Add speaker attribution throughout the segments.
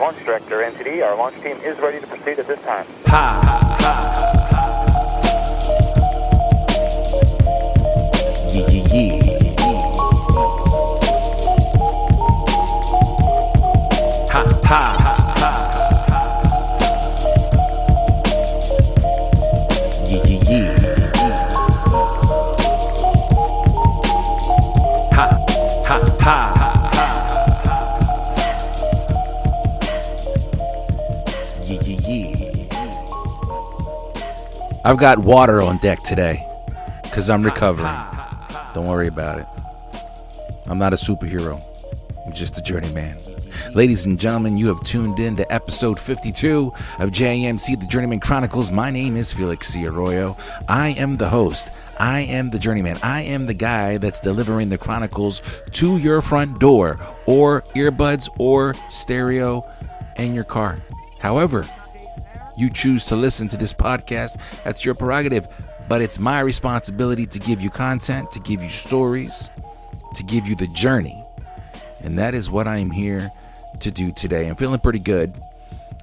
Speaker 1: Launch Director, NTD. Our launch team is ready to proceed at this time.
Speaker 2: I've got water on deck today because I'm recovering. Don't worry about it. I'm not a superhero. I'm just a journeyman. Ladies and gentlemen, you have tuned in to episode 52 of JMC, The Journeyman Chronicles. My name is Felix C. Arroyo. I am the host. I am the journeyman. I am the guy that's delivering the chronicles to your front door, or earbuds, or stereo in your car. However you choose to listen to this podcast, that's your prerogative. But it's my responsibility to give you content, to give you stories, to give you the journey. And that is what I'm here to do today. I'm feeling pretty good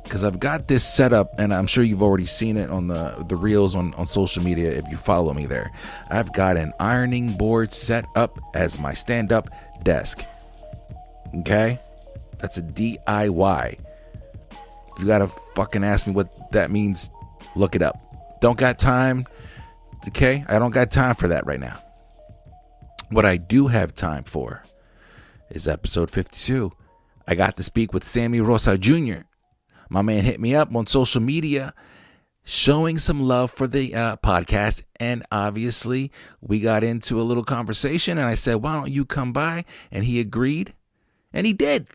Speaker 2: because I've got this set up, and I'm sure you've already seen it on the reels on social media if you follow me there. I've got an ironing board set up as my stand-up desk. Okay? That's a DIY. You gotta fucking ask me what that means. Look it up. Don't got time. Okay? I don't got time for that right now. What I do have time for is episode 52. I got to speak with Sammie Rosa Jr. My man hit me up on social media showing some love for the podcast. And obviously, we got into a little conversation. And I said, why don't you come by? And he agreed. And he did.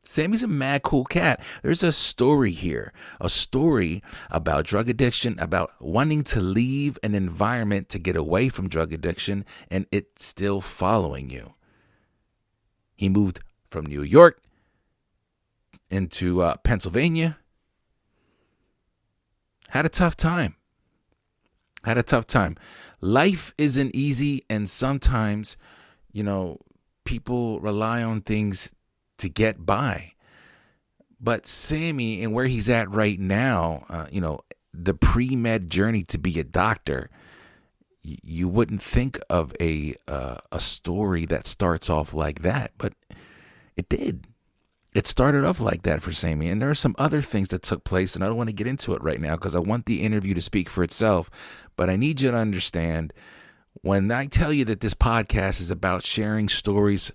Speaker 2: Sammie's a mad cool cat. There's a story here, a story about drug addiction, about wanting to leave an environment to get away from drug addiction, and it's still following you. He moved from New York into Pennsylvania. Had a tough time. Life isn't easy, and sometimes, people rely on things to get by. But Sammie, and where he's at right now, the pre-med journey to be a doctor, you wouldn't think of a story that starts off like that, but it did. It started off like that for Sammie, and there are some other things that took place, and I don't want to get into it right now because I want the interview to speak for itself, but I need you to understand, when I tell you that this podcast is about sharing stories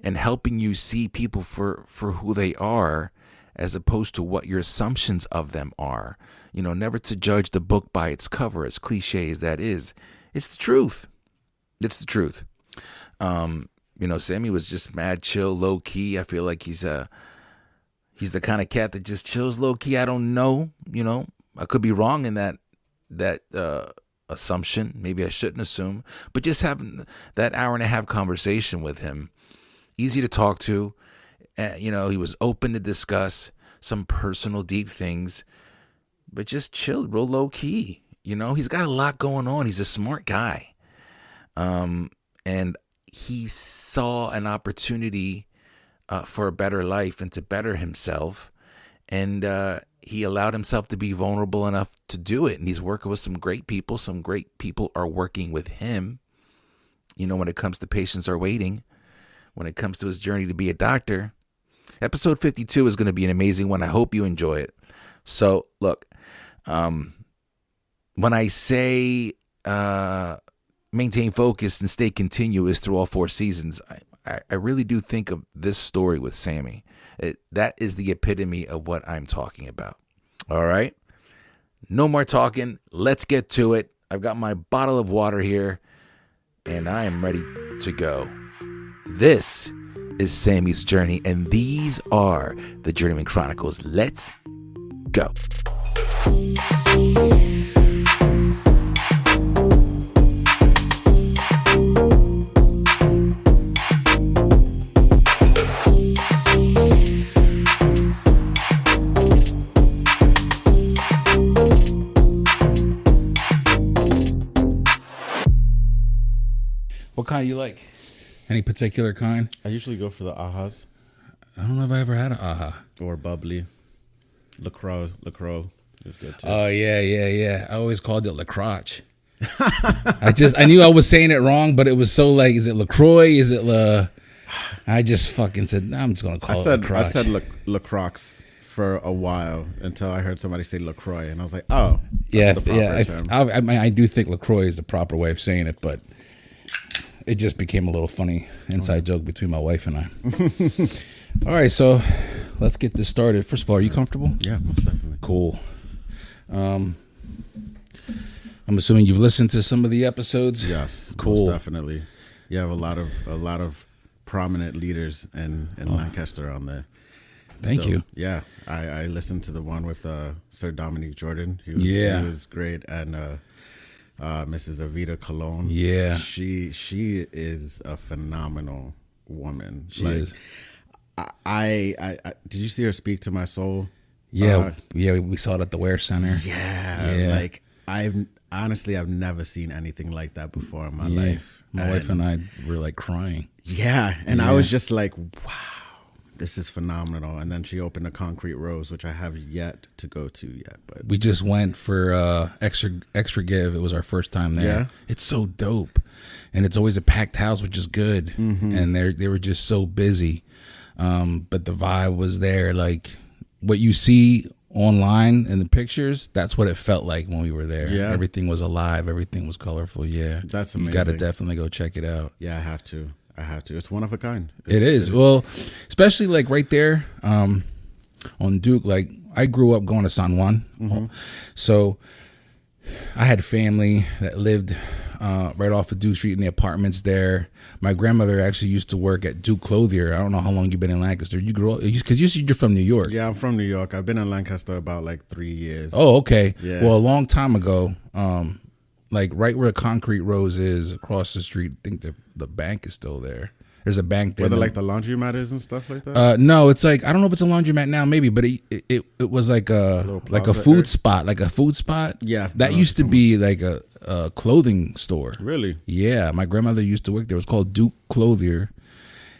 Speaker 2: and helping you see people for who they are, as opposed to what your assumptions of them are. Never to judge the book by its cover, as cliche as that is. It's the truth. It's the truth. Sammie was just mad chill, low key. I feel like he's the kind of cat that just chills low key. I don't know. I could be wrong in that assumption. Maybe I shouldn't assume. But just having that hour and a half conversation with him, easy to talk to. He was open to discuss some personal, deep things, but just chilled, real low key. He's got a lot going on. He's a smart guy. And he saw an opportunity for a better life and to better himself. And he allowed himself to be vulnerable enough to do it. And he's working with some great people. Some great people are working with him. When it comes to patients are waiting, when it comes to his journey to be a doctor. Episode 52 is going to be an amazing one. I hope you enjoy it. So, look, when I say maintain focus and stay continuous through all 4 seasons, I really do think of this story with Sammie. That is the epitome of what I'm talking about. All right? No more talking. Let's get to it. I've got my bottle of water here, and I am ready to go. This is Sammie's journey, and these are the Journeyman Chronicles. Let's go. What kind you like? Any particular kind?
Speaker 3: I usually go for the ahas. I don't know if I ever had a aha.
Speaker 4: Or bubbly. LaCroix is good too.
Speaker 3: Oh yeah. I always called it LaCroix. I knew I was saying it wrong, but it was so like, is it LaCroix? Is it La? I just fucking said, nah, I'm just gonna call it LaCroix.
Speaker 4: I said LaCroix for a while until I heard somebody say LaCroix, and I was like, oh, that's the proper term.
Speaker 3: I do think LaCroix is the proper way of saying it, but it just became a little funny inside joke between my wife and I. All right, so let's get this started. First of all, are you comfortable?
Speaker 4: Yeah, most definitely.
Speaker 3: Cool. I'm assuming you've listened to some of the episodes.
Speaker 4: Yes,
Speaker 3: cool.
Speaker 4: Most definitely. You have a lot of prominent leaders in Lancaster on there.
Speaker 3: Thank you.
Speaker 4: Yeah, I listened to the one with Sir Dominique Jordan. He was great, and Mrs. Avita Colon.
Speaker 3: Yeah,
Speaker 4: she is a phenomenal woman.
Speaker 3: She is.
Speaker 4: I did you see her speak to my soul?
Speaker 3: Yeah, we saw it at the Ware Center.
Speaker 4: Yeah, like I've never seen anything like that before in my life.
Speaker 3: My wife and I were like crying.
Speaker 4: Yeah, and I was just like, wow, this is phenomenal. And then she opened a Concrete Rose, which I have yet to go to yet. But
Speaker 3: we just went for extra give. It was our first time there.
Speaker 4: Yeah,
Speaker 3: it's so dope, and it's always a packed house, which is good. Mm-hmm. And they were just so busy, but the vibe was there. Like what you see online in the pictures, that's what it felt like when we were there.
Speaker 4: Yeah,
Speaker 3: everything was alive, everything was colorful. Yeah,
Speaker 4: that's amazing.
Speaker 3: You got to definitely go check it out.
Speaker 4: Yeah, I have to. It's one of a kind.
Speaker 3: It is. Well, especially like right there on Duke. Like I grew up going to San Juan, so I had family that lived right off of Duke Street in the apartments there. My grandmother actually used to work at Duke Clothier. I don't know how long you've been in Lancaster. You grew up because you're from New York.
Speaker 4: Yeah, I'm from New York. I've been in Lancaster about like 3 years.
Speaker 3: Oh, okay.
Speaker 4: Yeah.
Speaker 3: Well, a long time ago, like right where the Concrete Rose is across the street. I think the bank is still there. There's a bank there.
Speaker 4: Where like the laundromat is and stuff like that?
Speaker 3: No, it's like, I don't know if it's a laundromat now, maybe, but it was like a food spot, Yeah. That used to be like a clothing store.
Speaker 4: Really?
Speaker 3: Yeah. My grandmother used to work there. It was called Duke Clothier.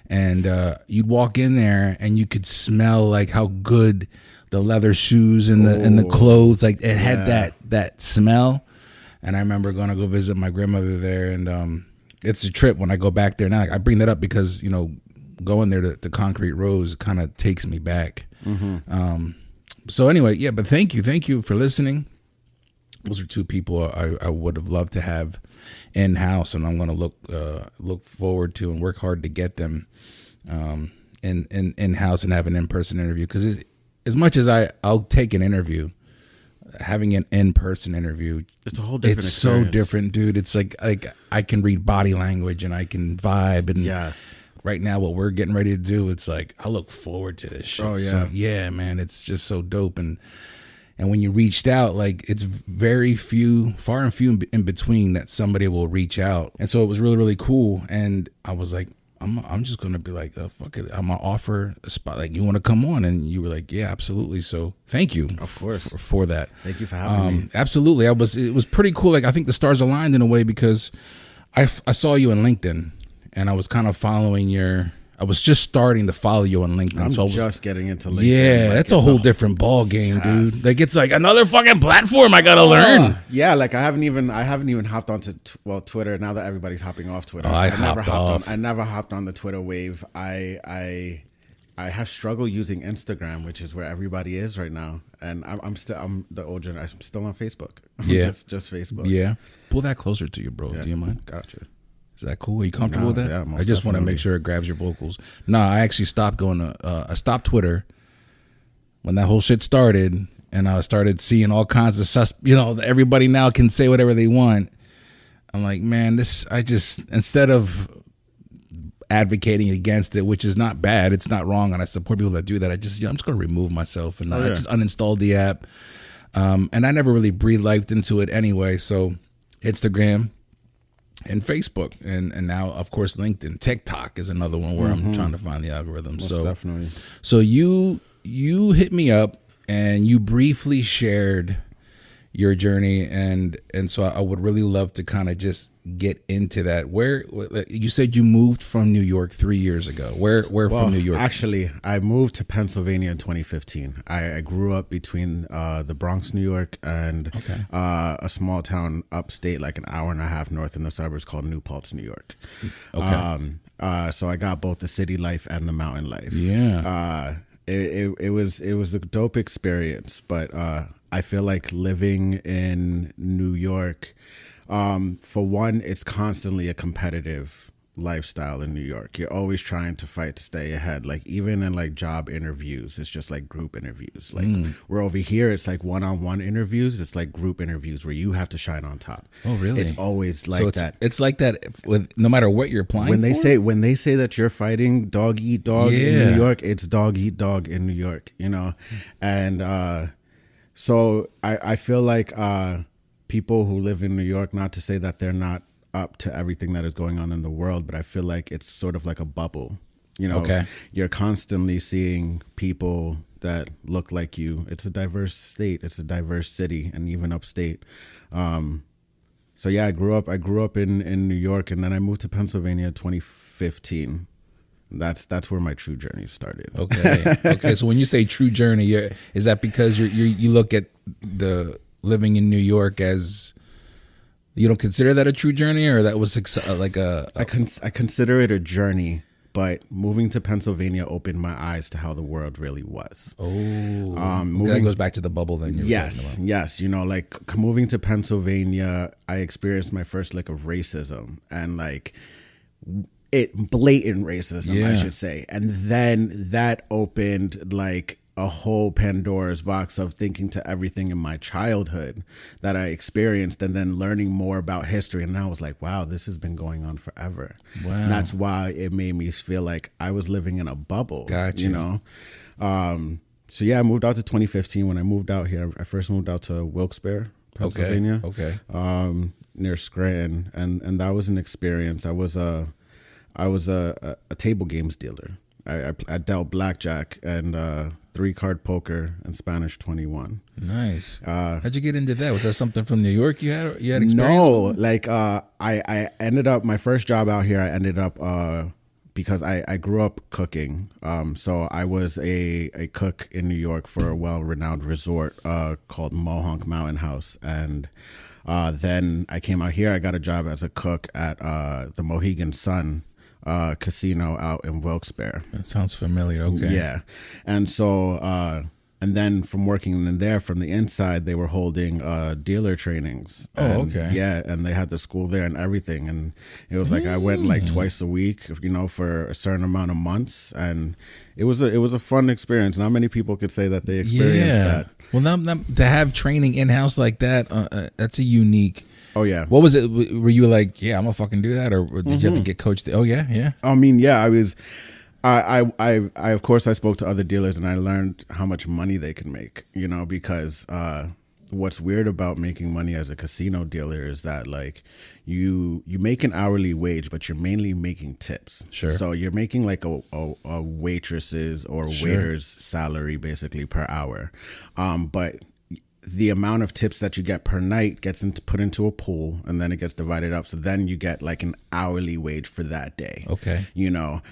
Speaker 3: And you'd walk in there and you could smell like how good the leather shoes and the clothes, like it had that smell. And I remember going to go visit my grandmother there, and it's a trip when I go back there now. Like, I bring that up because, going there to Concrete Rose kind of takes me back. Mm-hmm. So anyway, yeah, but thank you for listening. Those are two people I would have loved to have in-house, and I'm going to look forward to and work hard to get them in-house and have an in-person interview. Because as much as I'll take an interview, having an in-person interview,
Speaker 4: it's a whole different
Speaker 3: experience.
Speaker 4: So
Speaker 3: different, dude. It's like I can read body language and I can vibe, and
Speaker 4: yes,
Speaker 3: right now what we're getting ready to do, it's like I look forward to this shit.
Speaker 4: Oh yeah.
Speaker 3: So, yeah, man, it's just so dope. And when you reached out, like, it's far and few in between that somebody will reach out. And so it was really, really cool. And I was like, I'm just going to be like, fuck it. I'm going to offer a spot. Like, you want to come on? And you were like, yeah, absolutely. So thank you.
Speaker 4: Of course.
Speaker 3: For that.
Speaker 4: Thank you for having me.
Speaker 3: Absolutely. It was pretty cool. Like, I think the stars aligned in a way because I saw you on LinkedIn, and I was kind of I was just starting to follow you on LinkedIn.
Speaker 4: I'm just getting into LinkedIn.
Speaker 3: Yeah, like, that's a whole different ball game, dude. Like, it's like another fucking platform I gotta learn.
Speaker 4: Yeah, like I haven't even hopped onto Twitter now that everybody's hopping off Twitter.
Speaker 3: I
Speaker 4: never hopped on the Twitter wave. I have struggled using Instagram, which is where everybody is right now. And I'm the old generation. I'm still on Facebook.
Speaker 3: Yeah,
Speaker 4: just Facebook.
Speaker 3: Yeah, pull that closer to you, bro.
Speaker 4: Yeah.
Speaker 3: Do you mind?
Speaker 4: Gotcha.
Speaker 3: Is that cool? Are you comfortable with that?
Speaker 4: Yeah,
Speaker 3: I just want to make sure it grabs your vocals. No, I actually stopped I stopped Twitter when that whole shit started, and I started seeing all kinds of everybody now can say whatever they want. I'm like, man, instead of advocating against it, which is not bad, it's not wrong, and I support people that do that. I'm just going to remove myself, and I just uninstalled the app. And I never really breathed life into it anyway. So Instagram and Facebook, and now, of course, LinkedIn. TikTok is another one where I'm trying to find the algorithm.
Speaker 4: Most definitely.
Speaker 3: So you hit me up, and you briefly shared your journey, and so I would really love to kind of just get into that. Where you said you moved from New York 3 years ago. Where from New York?
Speaker 4: Actually, I moved to Pennsylvania in 2015. I grew up between the Bronx, New York, and a small town upstate, like an hour and a half north in the suburbs called New Paltz, New York. Okay. So I got both the city life and the mountain life.
Speaker 3: Yeah.
Speaker 4: It was a dope experience, but I feel like living in New York, for one, it's constantly a competitive lifestyle in New York. You're always trying to fight to stay ahead. Like even in like job interviews, it's just like group interviews. Like we're over here, it's like one-on-one interviews. It's like group interviews where you have to shine on top.
Speaker 3: Oh, really?
Speaker 4: It's always like that.
Speaker 3: It's like that with no matter what you're applying
Speaker 4: when they
Speaker 3: for?
Speaker 4: say that you're fighting dog eat dog in New York, it's dog eat dog in New York, you know? And so I feel like people who live in New York, not to say that they're not up to everything that is going on in the world, but I feel like it's sort of like a bubble. You know, you're constantly seeing people that look like you. It's a diverse state. It's a diverse city, and even upstate. So yeah, I grew up in New York, and then I moved to Pennsylvania in 2015. That's where my true journey started.
Speaker 3: Okay. So when you say true journey, is that because you look at the living in New York as, you don't consider that a true journey, or that was like
Speaker 4: I consider it a journey, but moving to Pennsylvania opened my eyes to how the world really was.
Speaker 3: That goes back to the bubble then.
Speaker 4: Yes. You know, like moving to Pennsylvania, I experienced my first lick of racism, and like blatant racism, I should say. And then that opened like a whole Pandora's box of thinking to everything in my childhood that I experienced, and then learning more about history. And I was like, wow, this has been going on forever.
Speaker 3: Wow.
Speaker 4: And that's why it made me feel like I was living in a bubble.
Speaker 3: Gotcha.
Speaker 4: You know? So yeah, I moved out to 2015. When I moved out here, I first moved out to Wilkes-Barre, Pennsylvania. Near Scranton. And that was an experience. I was a table games dealer. I dealt blackjack and 3-card poker and Spanish 21.
Speaker 3: Nice. How'd you get into that? Was that something from New York you had experience
Speaker 4: No,
Speaker 3: with?
Speaker 4: like I ended up, my first job out here, I ended up because I grew up cooking. So I was a cook in New York for a well-renowned resort called Mohonk Mountain House. And then I came out here, I got a job as a cook at the Mohegan Sun casino out in Wilkes-Barre.
Speaker 3: That sounds familiar. Okay.
Speaker 4: Yeah. And so and then from working in there, from the inside, they were holding dealer trainings. Yeah, and they had the school there and everything. And it was like I went like twice a week, you know, for a certain amount of months, and it was a fun experience. Not many people could say that they experienced that.
Speaker 3: Well, now to have training in house like that, that's a unique.
Speaker 4: Oh yeah.
Speaker 3: What was it? Were you like, yeah, I'm gonna fucking do that, or did you have to get coached? Oh yeah.
Speaker 4: I mean, yeah, I was. I of course I spoke to other dealers, and I learned how much money they can make. You know, because what's weird about making money as a casino dealer is that like you make an hourly wage, but you're mainly making tips.
Speaker 3: Sure.
Speaker 4: So you're making like a waitress's or waiter's salary basically per hour, but the amount of tips that you get per night gets put into a pool, and then it gets divided up. So then you get like an hourly wage for that day.
Speaker 3: Okay.
Speaker 4: You know,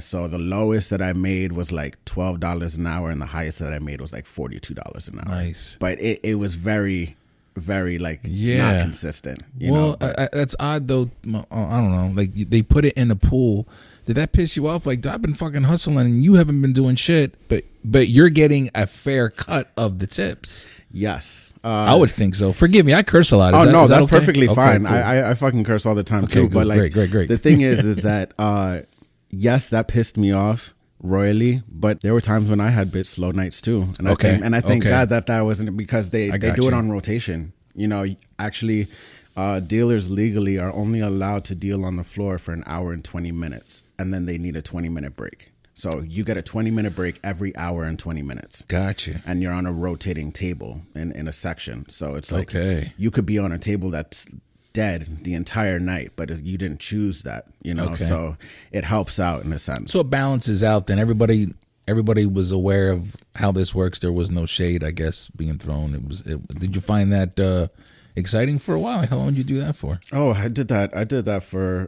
Speaker 4: so the lowest that I made was like $12 an hour, and the highest that I made was like $42 an hour.
Speaker 3: Nice.
Speaker 4: But it was very, very like not consistent. You know?
Speaker 3: That's odd though. I don't know. Like they put it in the pool. Did that piss you off? Like, I've been fucking hustling and you haven't been doing shit, but you're getting a fair cut of the tips.
Speaker 4: Yes.
Speaker 3: I would think so. Forgive me, I curse a lot.
Speaker 4: Is
Speaker 3: that's
Speaker 4: okay?
Speaker 3: Perfectly
Speaker 4: fine.
Speaker 3: Cool.
Speaker 4: I fucking curse all the time
Speaker 3: okay,
Speaker 4: too.
Speaker 3: Good.
Speaker 4: But like,
Speaker 3: great.
Speaker 4: The thing is that yes, that pissed me off royally, but there were times when I had bit slow nights too, and I thank God that wasn't, because they do it on rotation. You know, actually, dealers legally are only allowed to deal on the floor for an hour and 20 minutes, and then they need a 20-minute break. So you get a 20-minute break every hour and 20 minutes.
Speaker 3: Gotcha.
Speaker 4: And you're on a rotating table in a section. So it's like you could be on a table that's dead the entire night, but you didn't choose that, you know. So it helps out in a sense.
Speaker 3: So it balances out. Then everybody everybody was aware of how this works. There was no shade, I guess, being thrown. Did you find that exciting for a while? Like, how long did you do that for?
Speaker 4: Oh, I did that for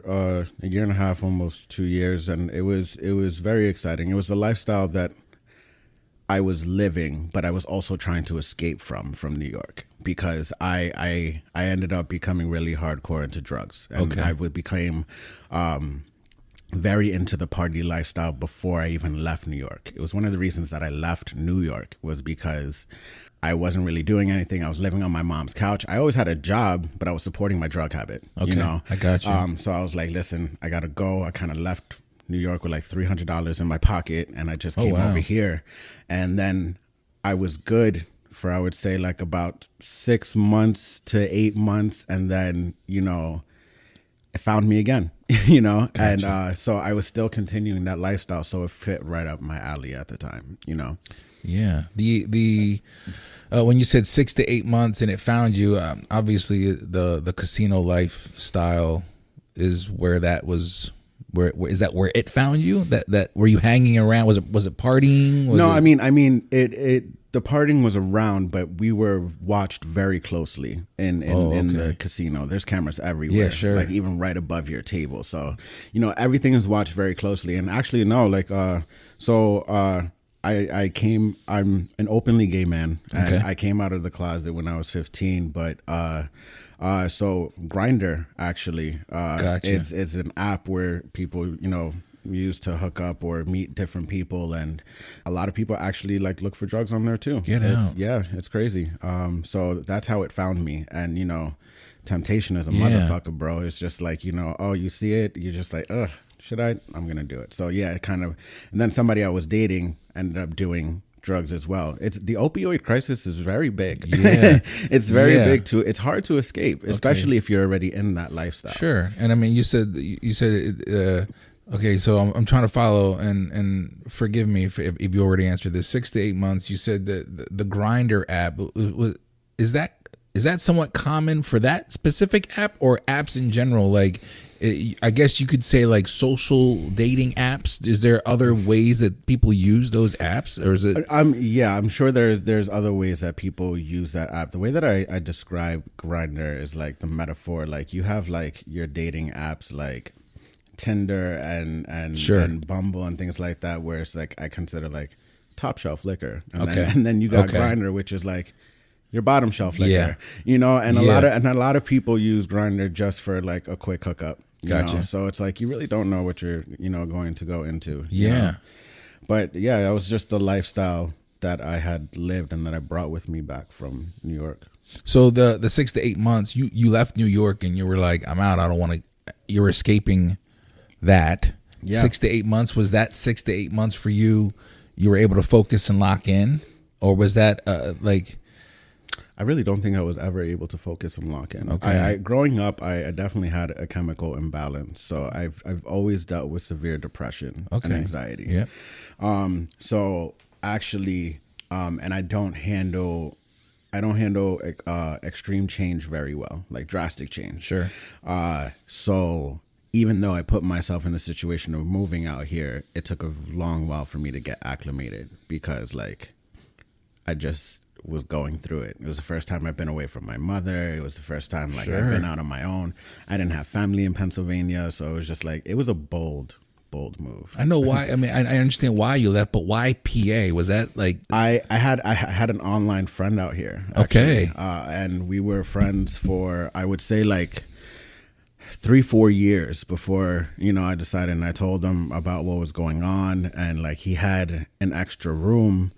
Speaker 4: a year and a half, almost 2 years, and it was very exciting. It was a lifestyle that I was living, but I was also trying to escape from New York, because I ended up becoming really hardcore into drugs, and I became very into the party lifestyle before I even left New York. It was one of the reasons that I left New York, was because I wasn't really doing anything. I was living on my mom's couch. I always had a job, but I was supporting my drug habit.
Speaker 3: Okay,
Speaker 4: you know?
Speaker 3: I got you.
Speaker 4: So I was like, listen, I gotta go. I kind of left New York with like $300 in my pocket, and I just came over here, and then I was good for, I would say, like about 6 months to 8 months, and then it found me again. Gotcha. And so I was still continuing that lifestyle, so it fit right up my alley at the time.
Speaker 3: Yeah. The when you said 6 to 8 months and it found you, obviously the casino lifestyle is where that was. Where is that? Where it found you? That were you hanging around? Was it partying?
Speaker 4: No, I mean it. The partying was around, but we were watched very closely in the casino. There's cameras everywhere,
Speaker 3: yeah, sure.
Speaker 4: Like even right above your table. So everything is watched very closely. And actually, no, like I came. I'm an openly gay man, and I came out of the closet when I was 15. But so Grindr actually is an app where people use to hook up or meet different people, and a lot of people actually like look for drugs on there too. It's crazy. So that's how it found me. And temptation is a motherfucker, bro. It's just like you see it, you're just like, ugh, should I'm gonna do it. So yeah, it kind of. And then somebody I was dating ended up doing drugs as well. It's the opioid crisis is very big.
Speaker 3: Yeah.
Speaker 4: It's very big too. It's hard to escape, especially if you're already in that lifestyle.
Speaker 3: Sure. And I mean, you said okay, so I'm trying to follow, and forgive me if you already answered this. 6 to 8 months. You said that the Grindr app is that somewhat common for that specific app, or apps in general? Like, I guess you could say like social dating apps. Is there other ways that people use those apps, or is it?
Speaker 4: I'm sure there's other ways that people use that app. The way that I describe Grindr is like the metaphor. Like you have like your dating apps like Tinder and Bumble and things like that, where it's like I consider like top shelf liquor, and then you got Grindr, which is like your bottom shelf liquor, and a lot of people use Grindr just for like a quick hookup.
Speaker 3: Gotcha.
Speaker 4: So it's like you really don't know what you're going to go into.
Speaker 3: Yeah.
Speaker 4: But yeah, that was just the lifestyle that I had lived and that I brought with me back from New York.
Speaker 3: So the 6 to 8 months, you left New York and you were like, I'm out. I don't want to. You're escaping that. Yeah. 6 to 8 months, was that 6 to 8 months for you? You were able to focus and lock in, or was that like?
Speaker 4: I really don't think I was ever able to focus and lock in.
Speaker 3: Okay.
Speaker 4: I growing up, I definitely had a chemical imbalance, so I've always dealt with severe depression and anxiety.
Speaker 3: Yeah.
Speaker 4: So actually, and I don't handle extreme change very well, like drastic change.
Speaker 3: Sure.
Speaker 4: So even though I put myself in the situation of moving out here, it took a long while for me to get acclimated, because like I just was going through it. It was the first time I've been away from my mother. It was the first time like I've been out on my own. I didn't have family in Pennsylvania, so it was just like it was a bold move.
Speaker 3: I know why. I mean, I understand why you left, but why PA? Was that like
Speaker 4: I had an online friend out here. Actually, and we were friends for, I would say, like 3-4 years before I decided, and I told him about what was going on, and like he had an extra room,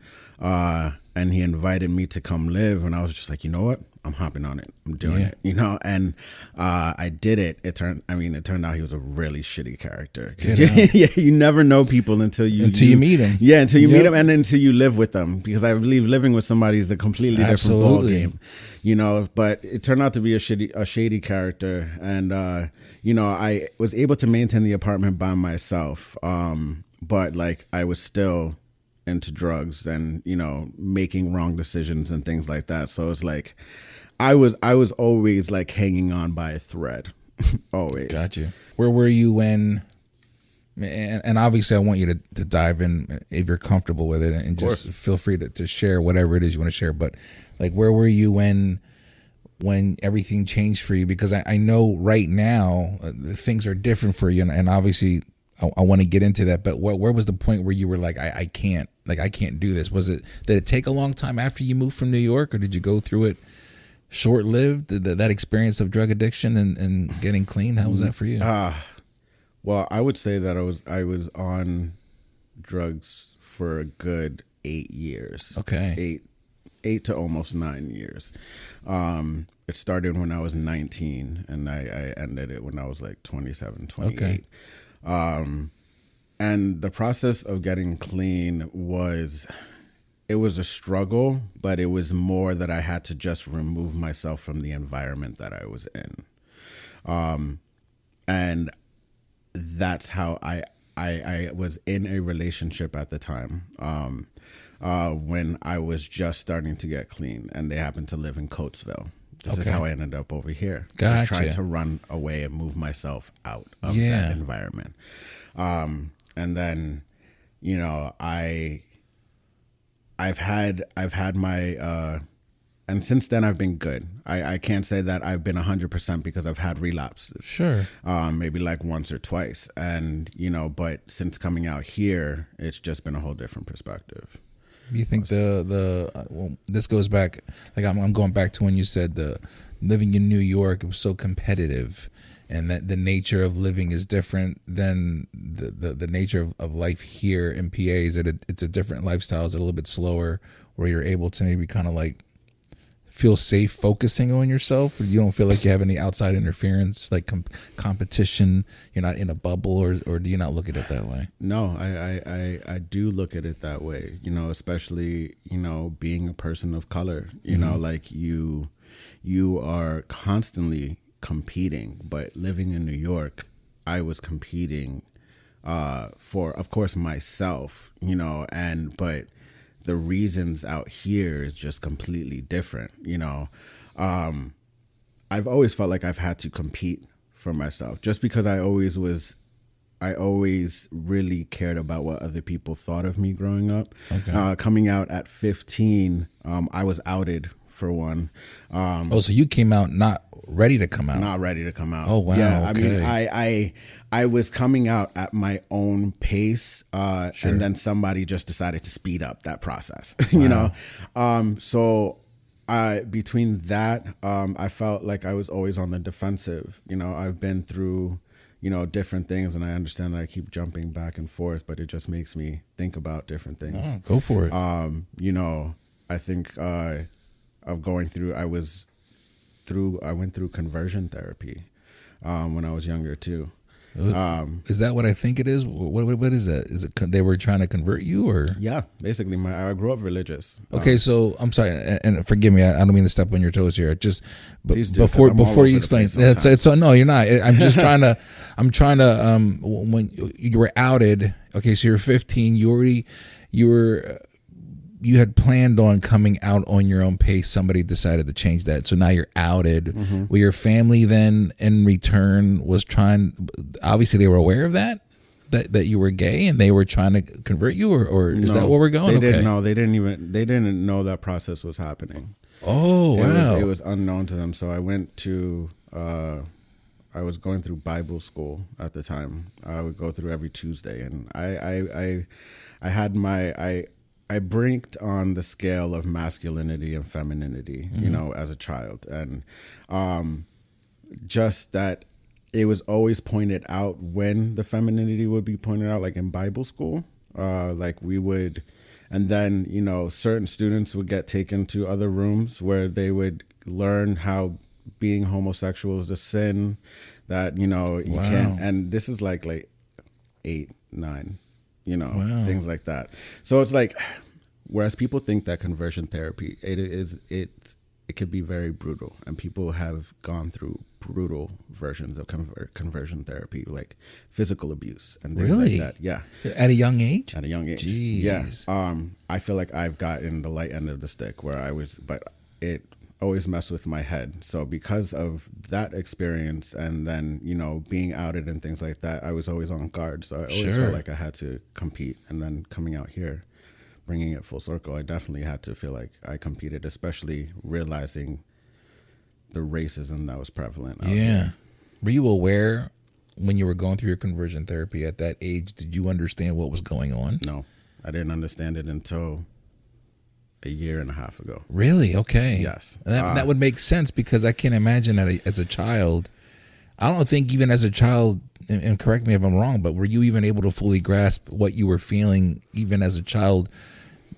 Speaker 4: and he invited me to come live, and I was just like, you know what, I'm hopping on it, I'm doing it, and I did it. It turned out he was a really shitty character. Yeah, you never know people until you
Speaker 3: meet them.
Speaker 4: Yeah, until you meet them, and until you live with them, because I believe living with somebody is a completely different ball game. But it turned out to be a shady character, and I was able to maintain the apartment by myself, but like I was still into drugs and making wrong decisions and things like that. So it's like I was always like hanging on by a thread. Always.
Speaker 3: Got you. Where were you when And obviously I want you to dive in if you're comfortable with it, and just feel free to share whatever it is you want to share. But like, where were you when everything changed for you? Because I know right now things are different for you, and obviously I want to get into that. But where was the point where you were like, I can't do this? Did it take a long time after you moved from New York, or did you go through it short-lived, that experience of drug addiction and getting clean? How was that for you?
Speaker 4: Well, I would say that I was on drugs for a good 8 years.
Speaker 3: Okay.
Speaker 4: 8 to almost 9 years. It started when I was 19, and I ended it when I was like 27, 28.
Speaker 3: Okay.
Speaker 4: And the process of getting clean was a struggle, but it was more that I had to just remove myself from the environment that I was in. And that's how I was in a relationship at the time, when I was just starting to get clean, and they happened to live in Coatesville. This is how I ended up over here.
Speaker 3: Gotcha.
Speaker 4: I tried to run away and move myself out of that environment. And then, you know, I've had my, and since then I've been good. I can't say that I've been 100% because I've had relapses.
Speaker 3: Sure.
Speaker 4: Maybe like once or twice. And, you know, but since coming out here, it's just been a whole different perspective.
Speaker 3: You think well, this goes back, like I'm going back to when you said living in New York, it was so competitive, and that the nature of living is different than the nature of life here in PA. Is that it's a different lifestyle, it's a little bit slower, where you're able to maybe kind of like feel safe focusing on yourself, or you don't feel like you have any outside interference, like competition, you're not in a bubble, or do you not look at it that way?
Speaker 4: No, I do look at it that way, you know, especially, you know, being a person of color, you know, like you are constantly competing. But living in New York, I was competing for, of course, myself, you know, but the reasons out here is just completely different, you know. I've always felt like I've had to compete for myself, just because I always really cared about what other people thought of me growing up. Okay. Coming out at 15, I was outed for one.
Speaker 3: So you came out not ready to come out?
Speaker 4: Not ready to come out.
Speaker 3: Oh, wow.
Speaker 4: Yeah,
Speaker 3: okay.
Speaker 4: I mean, I was coming out at my own pace,
Speaker 3: Sure.
Speaker 4: and then somebody just decided to speed up that process, you know? So between that, I felt like I was always on the defensive. You know, I've been through, you know, different things, and I understand that I keep jumping back and forth, but it just makes me think about different things.
Speaker 3: Oh, go for it.
Speaker 4: You know, I think of going through, I went through conversion therapy when I was younger too.
Speaker 3: Is that what I think it is? What is that? Is it they were trying to convert you, or?
Speaker 4: Yeah, basically, I grew up religious.
Speaker 3: Okay, so I'm sorry, and forgive me, I don't mean to step on your toes here. Just
Speaker 4: Please do,
Speaker 3: before you explain, it's no, you're not. I'm just trying to. When you were outed. Okay, so you're 15. You had planned on coming out on your own pace. Somebody decided to change that. So now you're outed. Mm-hmm. Well, your family then in return was obviously they were aware of that you were gay, and they were trying to convert you, or is that where we're going?
Speaker 4: They didn't know. They didn't know that process was happening.
Speaker 3: Oh, wow.
Speaker 4: It was unknown to them. So I went to, I was going through Bible school at the time. I would go through every Tuesday, and I blinked on the scale of masculinity and femininity, you know, as a child. And just that it was always pointed out when the femininity would be pointed out, like in Bible school, like we would, and then, you know, certain students would get taken to other rooms where they would learn how being homosexual is a sin, that, you know, you can't, and this is like 8, 9, you know, things like that. So it's like, whereas people think that conversion therapy, it could be very brutal, and people have gone through brutal versions of conversion therapy, like physical abuse and things like that. Yeah.
Speaker 3: At a young age?
Speaker 4: At a young age.
Speaker 3: Jeez.
Speaker 4: Yeah. I feel like I've gotten the light end of the stick where I was, but always mess with my head. So because of that experience and then, being outed and things like that, I was always on guard. So I always felt like I had to compete. And then coming out here, bringing it full circle, I definitely had to feel like I competed, especially realizing the racism that was prevalent out here.
Speaker 3: Were you aware when you were going through your conversion therapy at that age? Did you understand what was going on?
Speaker 4: No, I didn't understand it until a year and a half ago.
Speaker 3: Really? Okay.
Speaker 4: Yes.
Speaker 3: That would make sense, because I can't imagine that as a child. I don't think even as a child, and correct me if I'm wrong, but were you even able to fully grasp what you were feeling even as a child?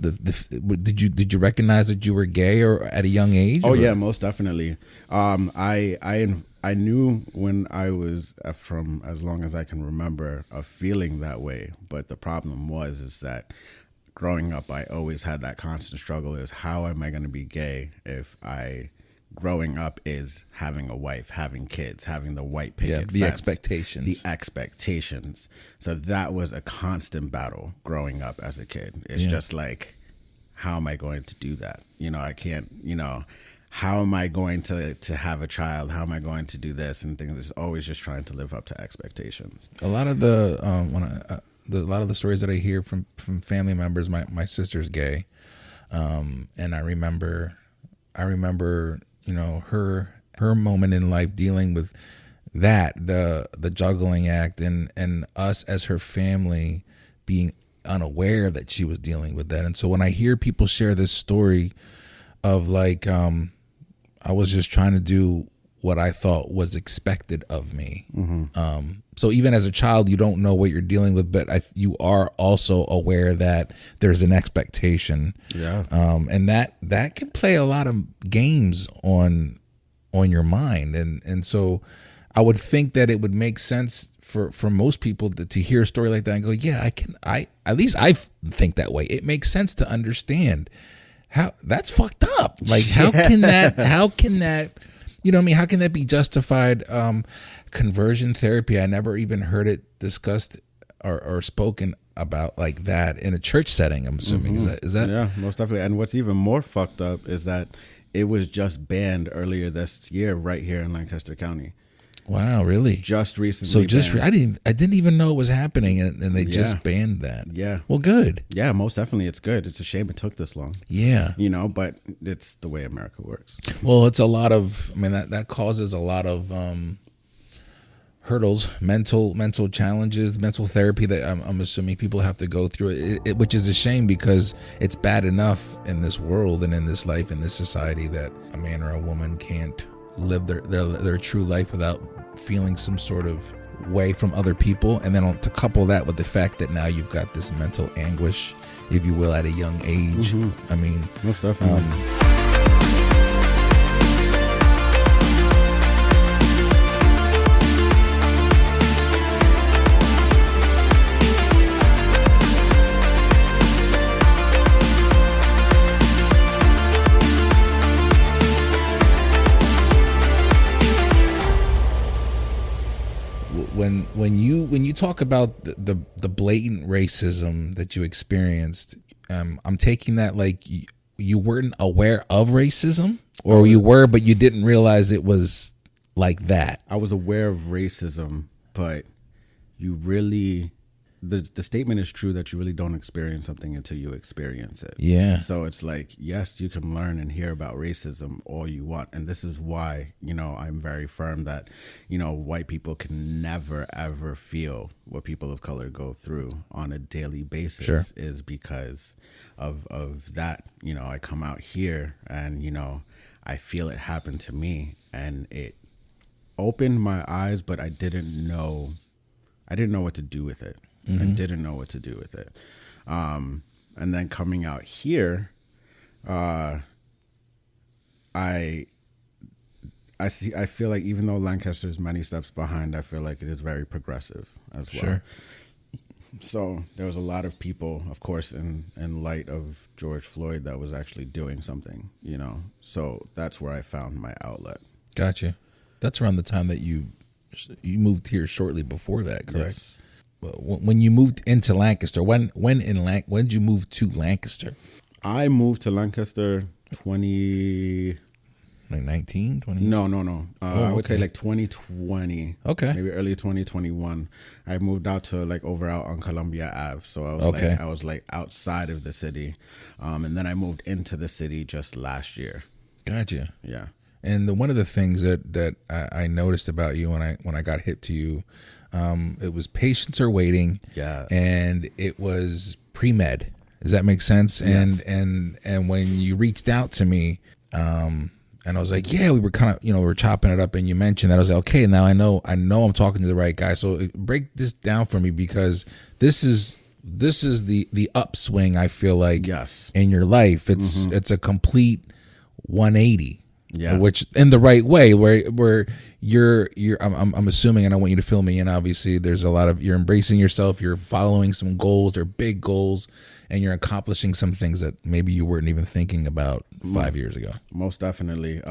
Speaker 3: Did you recognize that you were gay or at a young age?
Speaker 4: Oh, yeah, most definitely. I knew when I was, from as long as I can remember, of feeling that way. But the problem is that growing up, I always had that constant struggle: is how am I going to be gay if growing up is having a wife, having kids, having the white picket
Speaker 3: the
Speaker 4: fence, expectations. So that was a constant battle growing up as a kid. It's just like, how am I going to do that? I can't, how am I going to have a child? How am I going to do this? And things. It's always just trying to live up to expectations.
Speaker 3: A lot of the a lot of the stories that I hear from family members, my sister's gay, and I remember her moment in life dealing with that, the juggling act, and us as her family being unaware that she was dealing with that. And so when I hear people share this story of like, I was just trying to do what I thought was expected of me. Mm-hmm. So even as a child, you don't know what you're dealing with, but you are also aware that there's an expectation.
Speaker 4: Yeah.
Speaker 3: And that can play a lot of games on your mind. And so I would think that it would make sense for most people to hear a story like that and go, yeah, at least I think that way. It makes sense to understand how that's fucked up. Like, how can that, you know what I mean? How can that be justified? Conversion therapy, I never even heard it discussed or spoken about like that in a church setting, I'm assuming.
Speaker 4: Mm-hmm.
Speaker 3: Is that?
Speaker 4: Yeah, most definitely. And what's even more fucked up is that it was just banned earlier this year right here in Lancaster County.
Speaker 3: Wow, really?
Speaker 4: Just recently.
Speaker 3: So I didn't even know it was happening, and they just banned that.
Speaker 4: Yeah.
Speaker 3: Well, good.
Speaker 4: Yeah, most definitely, it's good. It's a shame it took this long.
Speaker 3: Yeah.
Speaker 4: But it's the way America works.
Speaker 3: Well, it's a lot of. I mean, that causes a lot of hurdles, mental challenges, mental therapy that I'm assuming people have to go through. Which is a shame, because it's bad enough in this world and in this life, in this society, that a man or a woman can't live their true life without feeling some sort of way from other people. And then to couple that with the fact that now you've got this mental anguish, if you will, at a young age. Mm-hmm. I mean,
Speaker 4: most definitely.
Speaker 3: When you talk about the blatant racism that you experienced, I'm taking that like you weren't aware of racism, or you were, but you didn't realize it was like that.
Speaker 4: I was aware of racism, but you really, the statement is true that you really don't experience something until you experience it.
Speaker 3: Yeah.
Speaker 4: So it's like, yes, you can learn and hear about racism all you want. And this is why, I'm very firm that, white people can never, ever feel what people of color go through on a daily basis.
Speaker 3: Sure.
Speaker 4: Is because of that. I come out here and, I feel it happen to me, and it opened my eyes, but I didn't know what to do with it.
Speaker 3: Mm-hmm.
Speaker 4: I didn't know what to do with it. And then coming out here, I feel like even though Lancaster is many steps behind, I feel like it is very progressive as well.
Speaker 3: Sure.
Speaker 4: So there was a lot of people, of course, in light of George Floyd, that was actually doing something, So that's where I found my outlet.
Speaker 3: Gotcha. That's around the time that you moved here shortly before that, correct?
Speaker 4: Yes.
Speaker 3: When you moved into Lancaster, when did you move to Lancaster?
Speaker 4: I moved to Lancaster 2018.
Speaker 2: Like 19, 20?
Speaker 4: No. I would say
Speaker 2: okay.
Speaker 4: like 2020.
Speaker 2: Okay.
Speaker 4: Maybe early 2021. I moved out to like over out on Columbia Ave. So I was like outside of the city. And then I moved into the city just last year.
Speaker 2: Gotcha.
Speaker 4: Yeah.
Speaker 2: And one of the things that I noticed about you when I got hip to you, it was patients are waiting.
Speaker 4: Yes.
Speaker 2: And it was pre-med. Does that make sense?
Speaker 4: Yes.
Speaker 2: And when you reached out to me, and I was like, yeah, we were kind of, we were chopping it up, and you mentioned that. I was like, okay, now I know I'm talking to the right guy. So break this down for me, because this is the upswing, I feel like,
Speaker 4: yes,
Speaker 2: in your life. It's a complete 180.
Speaker 4: Yeah.
Speaker 2: Which in the right way, where you're I'm assuming, and I want you to fill me in, obviously there's a lot of, you're embracing yourself, you're following some goals, they're big goals, and you're accomplishing some things that maybe you weren't even thinking about 5 years ago.
Speaker 4: Most definitely.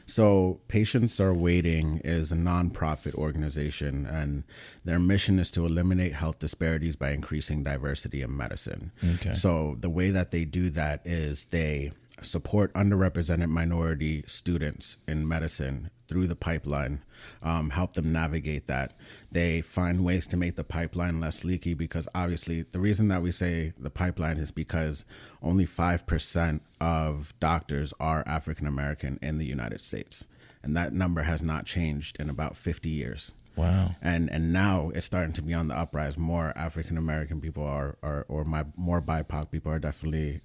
Speaker 4: So Patients Are Waiting is a nonprofit organization, and their mission is to eliminate health disparities by increasing diversity in medicine.
Speaker 2: Okay.
Speaker 4: So the way that they do that is they support underrepresented minority students in medicine through the pipeline, help them navigate that. They find ways to make the pipeline less leaky, because obviously the reason that we say the pipeline is because only 5% of doctors are African American in the United States. And that number has not changed in about 50 years.
Speaker 2: Wow.
Speaker 4: And now it's starting to be on the uprise. More African American people more BIPOC people are definitely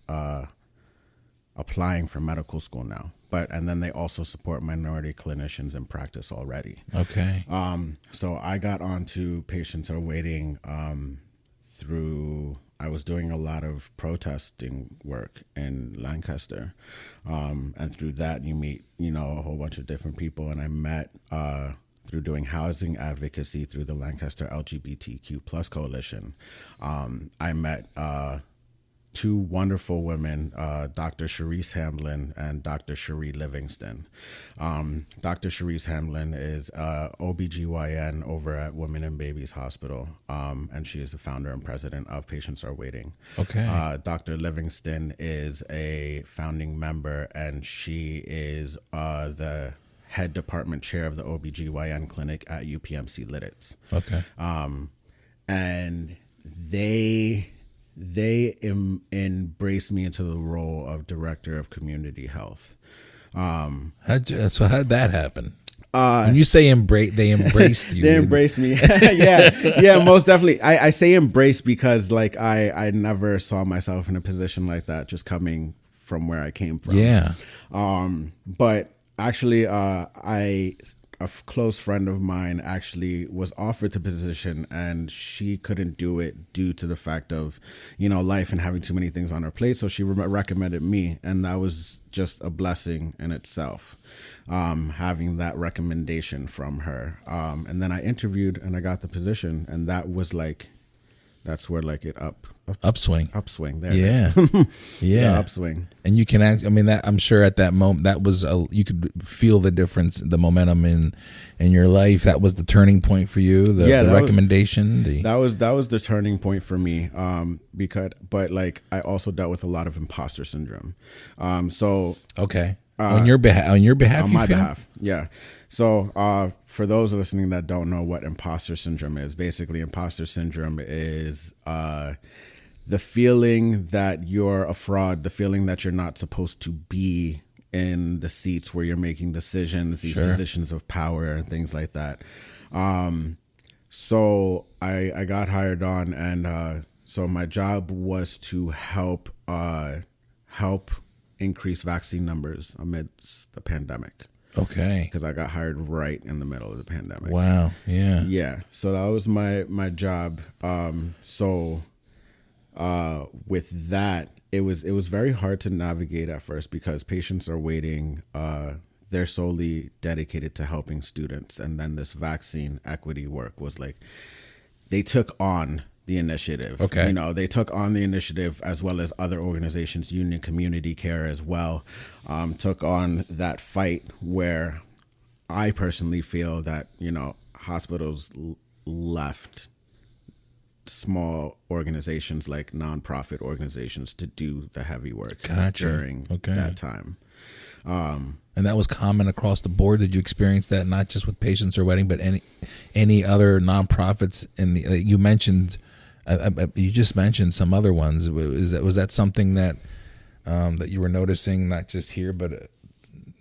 Speaker 4: applying for medical school now. And then they also support minority clinicians in practice already.
Speaker 2: Okay.
Speaker 4: So I got onto Patients Are Waiting through, I was doing a lot of protesting work in Lancaster. And through that you meet, a whole bunch of different people. And I met, through doing housing advocacy through the Lancaster LGBTQ plus coalition, I met, two wonderful women, Dr. Sharice Hamlin and Dr. Cherie Livingston. Dr. Sharice Hamlin is OBGYN over at Women and Babies Hospital, and she is the founder and president of Patients Are Waiting.
Speaker 2: Okay.
Speaker 4: Dr. Livingston is a founding member, and she is the head department chair of the OBGYN clinic at UPMC Lidditz.
Speaker 2: Okay.
Speaker 4: And they embraced me into the role of director of community health.
Speaker 2: How'd that happen? When you say they embraced you.
Speaker 4: They embraced me. yeah, most definitely. I say embrace because like I never saw myself in a position like that, just coming from where I came from.
Speaker 2: Yeah.
Speaker 4: But actually, a close friend of mine actually was offered the position, and she couldn't do it due to the fact of, life and having too many things on her plate. So she recommended me, and that was just a blessing in itself, having that recommendation from her. And then I interviewed and I got the position, and that's where like it
Speaker 2: upswing
Speaker 4: there.
Speaker 2: Yeah.
Speaker 4: It is.
Speaker 2: Yeah.
Speaker 4: Upswing.
Speaker 2: And you can I'm sure at that moment that was you could feel the difference, the momentum in your life. That was the turning point for you. The recommendation.
Speaker 4: That was the turning point for me. But like I also dealt with a lot of imposter syndrome.
Speaker 2: Okay. On your behalf.
Speaker 4: On my behalf. Yeah. So for those listening that don't know what imposter syndrome is, basically imposter syndrome is the feeling that you're a fraud, the feeling that you're not supposed to be in the seats where you're making decisions, these positions of power and things like that. So I got hired on, and so my job was to help increase vaccine numbers amidst the pandemic.
Speaker 2: Okay.
Speaker 4: Because I got hired right in the middle of the pandemic.
Speaker 2: Wow. Yeah.
Speaker 4: Yeah. So that was my job. With that, it was very hard to navigate at first, because Patients Are Waiting, they're solely dedicated to helping students. And then this vaccine equity work was like, they took on the initiative.
Speaker 2: Okay.
Speaker 4: They took on the initiative, as well as other organizations, Union Community Care as well, took on that fight, where I personally feel that, hospitals left small organizations like nonprofit organizations to do the heavy work during that time.
Speaker 3: And that was common across the board. Did you experience that not just with Patients Are Wedding, but any other nonprofits? You mentioned, you just mentioned some other ones. Was that something that that you were noticing, not just here, but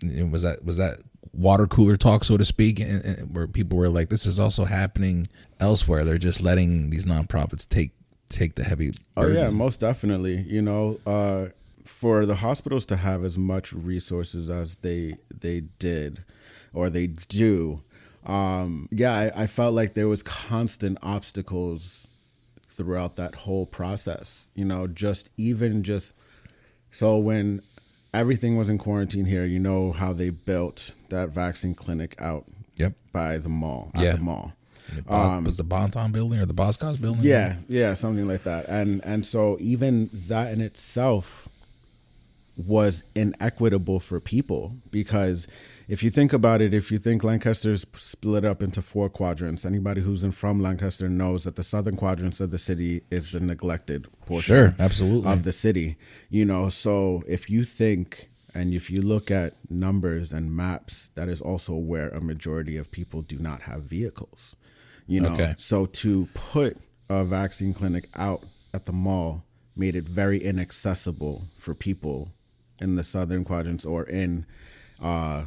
Speaker 3: was that water cooler talk, so to speak, where people were like, "This is also happening elsewhere"? They're just letting these nonprofits take the heavy burden.
Speaker 4: Oh yeah, most definitely. For the hospitals to have as much resources as they did or they do, I felt like there was constant obstacles throughout that whole process. So when everything was in quarantine here, how they built that vaccine clinic out by the mall, at the mall.
Speaker 3: Was the Bonton building or the Boscos building?
Speaker 4: Yeah, something like that. And so even that in itself was inequitable for people, because if you think about it, if you think Lancaster's split up into 4 quadrants, anybody who's from Lancaster knows that the southern quadrants of the city is the neglected portion of the city. So if you think, and if you look at numbers and maps, that is also where a majority of people do not have vehicles. So to put a vaccine clinic out at the mall made it very inaccessible for people in the southern quadrants or in, I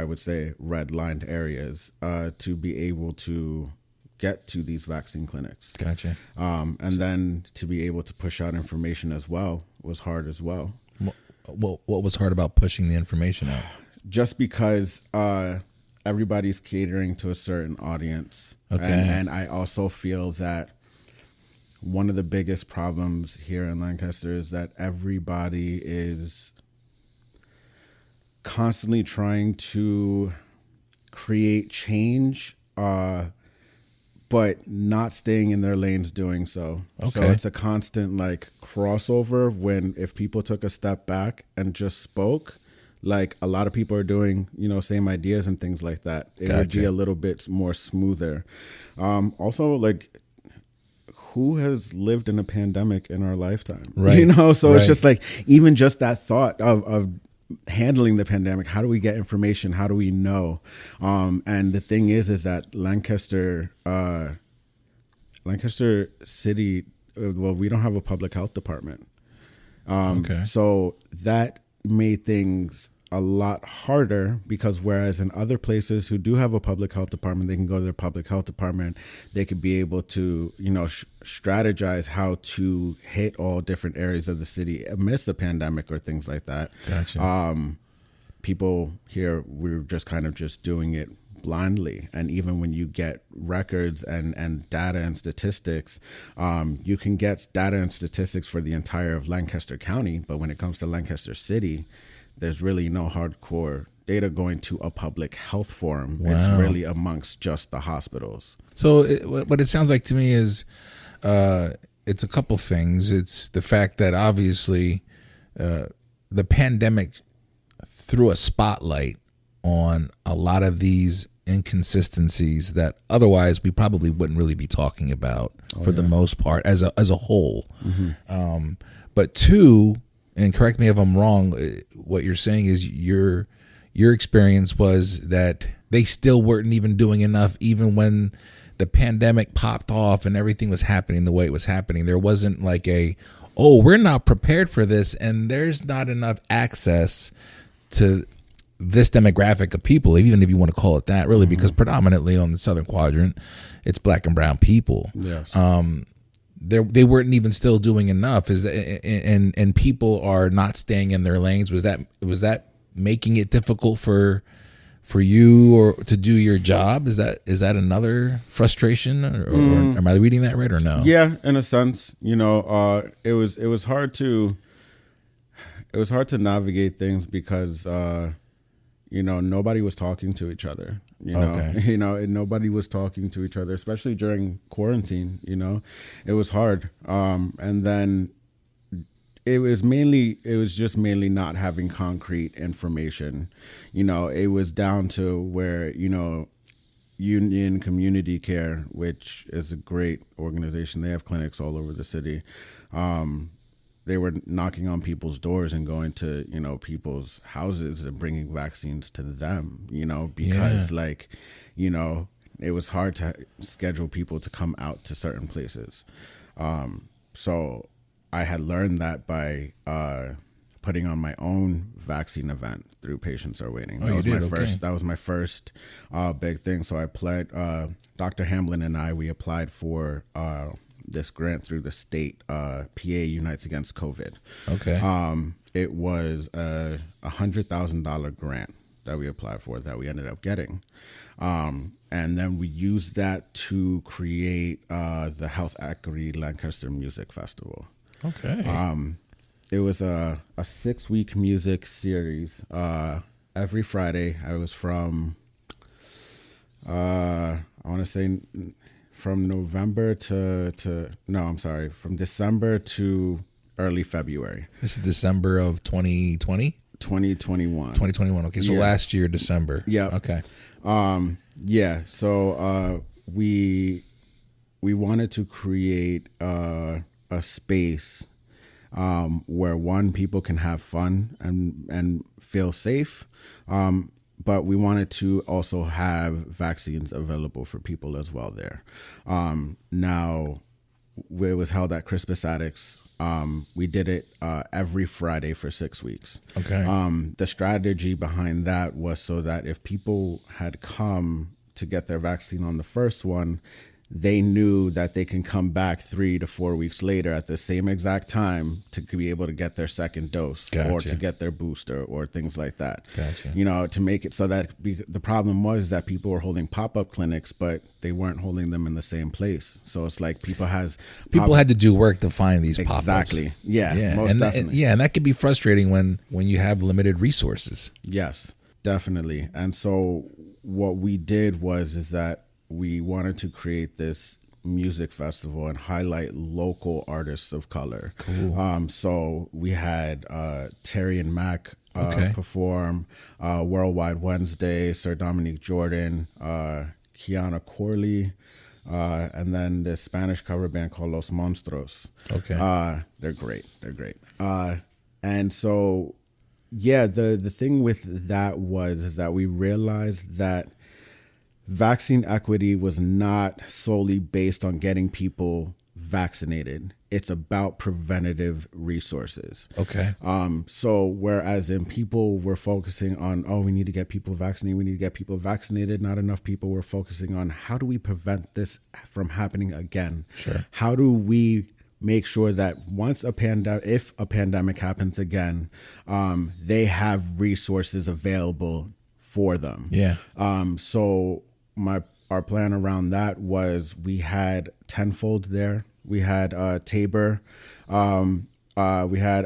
Speaker 4: would say, red-lined areas to be able to get to these vaccine clinics.
Speaker 3: Gotcha.
Speaker 4: And then to be able to push out information as well was hard as well.
Speaker 3: What was hard about pushing the information out?
Speaker 4: Just because everybody's catering to a certain audience.
Speaker 3: Okay.
Speaker 4: And I also feel that one of the biggest problems here in Lancaster is that everybody is constantly trying to create change, but not staying in their lanes doing so.
Speaker 3: Okay.
Speaker 4: So it's a constant crossover if people took a step back and just spoke, like a lot of people are doing, same ideas and things like that. It would be a little bit more smoother. Also, who has lived in a pandemic in our lifetime?
Speaker 3: Right.
Speaker 4: So it's just even just that thought of handling the pandemic. How do we get information? How do we know? And the thing is that Lancaster City, we don't have a public health department. So that made things a lot harder, because whereas in other places who do have a public health department, they can go to their public health department, they could be able to, strategize how to hit all different areas of the city amidst the pandemic or things like that.
Speaker 3: Gotcha.
Speaker 4: People here, we're just kind of just doing it blindly. And even when you get records and data and statistics, you can get data and statistics for the entire of Lancaster County, but when it comes to Lancaster City, there's really no hardcore data going to a public health forum. Wow. It's really amongst just the hospitals.
Speaker 3: So what it sounds like to me is it's a couple things. It's the fact that obviously the pandemic threw a spotlight on a lot of these inconsistencies that otherwise we probably wouldn't really be talking about the most part as a whole. Mm-hmm. But two, and correct me if I'm wrong, what you're saying is your experience was that they still weren't even doing enough, even when the pandemic popped off and everything was happening the way it was happening. There wasn't we're not prepared for this, and there's not enough access to this demographic of people, even if you want to call it that, really, because predominantly on the southern quadrant, it's black and brown people.
Speaker 4: Yes.
Speaker 3: They weren't even still doing enough. And people are not staying in their lanes. Was that making it difficult for you or to do your job? Is that another frustration, or am I reading that right or no?
Speaker 4: Yeah, in a sense, it was hard to navigate things because nobody was talking to each other. Nobody was talking to each other, especially during quarantine. It was hard. And then it was just mainly not having concrete information. It was down to where, Union Community Care, which is a great organization. They have clinics all over the city. they were knocking on people's doors and going to, you know, people's houses and bringing vaccines to them, you know, because like, you know, it was hard to schedule people to come out to certain places. So I had learned that by putting on my own vaccine event through Patients Are Waiting. That was my first. That was my first big thing. So I applied. Dr. Hamlin and I, we applied for this grant through the state. PA Unites Against COVID.
Speaker 3: Okay.
Speaker 4: It was a $100,000 grant that we applied for that we ended up getting. And then we used that to create the Health Equity Lancaster Music Festival.
Speaker 3: Okay.
Speaker 4: It was a 6-week music series. Every Friday, I was from, I want to say from November from December to early February.
Speaker 3: This is December of 2020?
Speaker 4: 2021.
Speaker 3: 2021. Okay, so last year, December.
Speaker 4: Yeah.
Speaker 3: Okay.
Speaker 4: So we wanted to create a space where people can have fun and feel safe, but we wanted to also have vaccines available for people as well there. Now, it was held at Crispus Attucks. We did it every Friday for 6 weeks.
Speaker 3: Okay.
Speaker 4: The strategy behind that was so that if people had come to get their vaccine on the first one, they knew that they can come back 3 to 4 weeks later at the same exact time to be able to get their second dose or to get their booster or things like that.
Speaker 3: Gotcha.
Speaker 4: You know, to make it so that the problem was that people were holding pop-up clinics, but they weren't holding them in the same place. So it's like people had to do work to find these pop-ups.
Speaker 3: Exactly.
Speaker 4: Yeah. Most definitely.
Speaker 3: And that can be frustrating when you have limited resources.
Speaker 4: Yes, definitely. And so what we did is that we wanted to create this music festival and highlight local artists of color.
Speaker 3: Cool.
Speaker 4: So we had Terry and Mac perform, Worldwide Wednesday, Sir Dominique Jordan, Kiana Corley, and then this Spanish cover band called Los Monstros.
Speaker 3: Okay.
Speaker 4: They're great. And so, the thing with that is that we realized that vaccine equity was not solely based on getting people vaccinated. It's about preventative resources.
Speaker 3: Okay.
Speaker 4: So whereas people were focusing on, we need to get people vaccinated, not enough people were focusing on how do we prevent this from happening again?
Speaker 3: Sure.
Speaker 4: How do we make sure that if a pandemic happens again, they have resources available for them.
Speaker 3: Yeah.
Speaker 4: So our plan around that was we had Tenfold there. We had Tabor. We had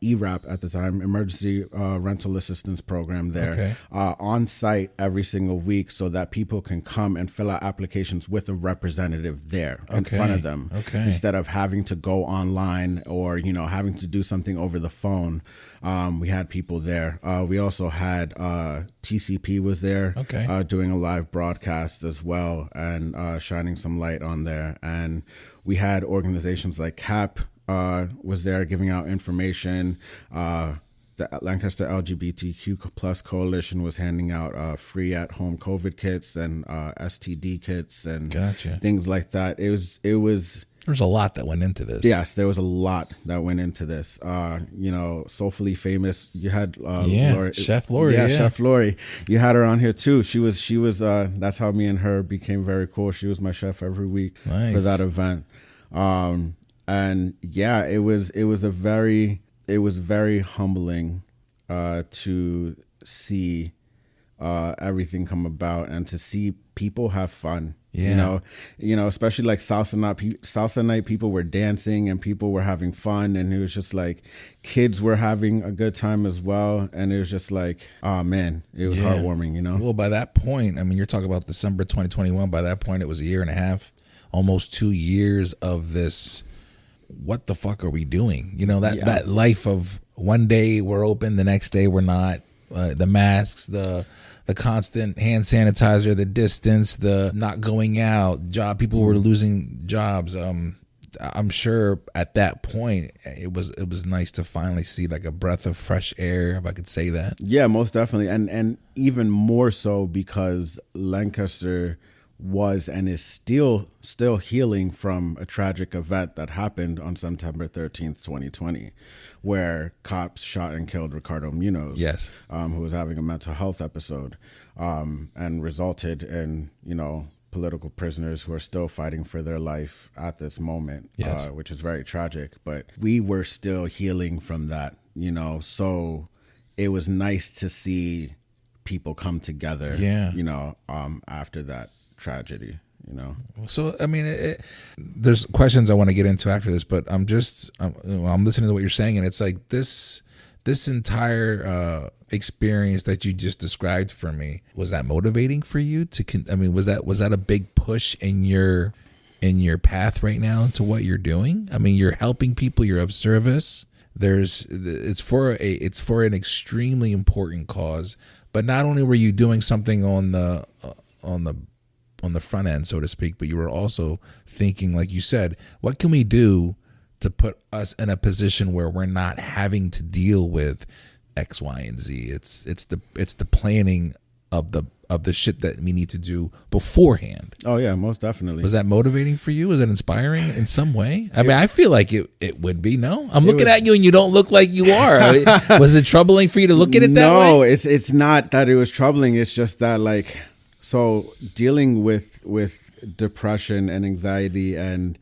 Speaker 4: ERAP at the time, Emergency Rental Assistance Program there, on site every single week so that people can come and fill out applications with a representative there in front of them instead of having to go online or, having to do something over the phone. We had people there. We also had TCP was there doing a live broadcast as well and shining some light on there. And we had organizations like CAP was there giving out information. The Lancaster LGBTQ plus coalition was handing out free at-home COVID kits and STD kits and things like that. It was.
Speaker 3: There's a lot that went into this.
Speaker 4: Yes, there was a lot that went into this. Soulfully famous. You had
Speaker 3: Chef Lori.
Speaker 4: Yeah, Chef Lori. You had her on here too. She was. That's how me and her became very cool. She was my chef every week for that event. And it was very humbling to see everything come about and to see people have fun. Especially like salsa night, people were dancing and people were having fun, and it was just like kids were having a good time as well. And it was just like, oh man, it was heartwarming, Well,
Speaker 3: by that point, I mean, you're talking about December 2021. By that point, it was a year and a half, almost 2 years of this. What the fuck are we doing? That life of one day we're open, the next day we're not. The masks, the constant hand sanitizer, the distance, the not going out, people were losing jobs. I'm sure at that point it was nice to finally see like a breath of fresh air, if I could say that.
Speaker 4: Yeah, most definitely, and even more so because Lancaster was and is still healing from a tragic event that happened on September 13th, 2020, where cops shot and killed Ricardo Munoz,
Speaker 3: Yes,
Speaker 4: who was having a mental health episode, and resulted in, political prisoners who are still fighting for their life at this moment,
Speaker 3: yes.
Speaker 4: which is very tragic. But we were still healing from that, so it was nice to see people come together, after that tragedy,
Speaker 3: So I mean, there's questions I want to get into after this, but I'm listening to what you're saying, and it's like this entire experience that you just described for me, was that motivating for you was that a big push in your path right now to what you're doing? I mean, you're helping people, you're of service. It's for an extremely important cause, but not only were you doing something on the front end, so to speak, but you were also thinking, like you said, what can we do to put us in a position where we're not having to deal with X, Y, and Z. It's the planning of the shit that we need to do beforehand.
Speaker 4: Oh yeah, most definitely.
Speaker 3: Was that motivating for you? Was it inspiring in some way? I mean, I feel like it would be. No, I'm looking at you and you don't look like you are. Was it troubling for you to look at it that way?
Speaker 4: No, it's not that it was troubling. It's just that so dealing with depression and anxiety and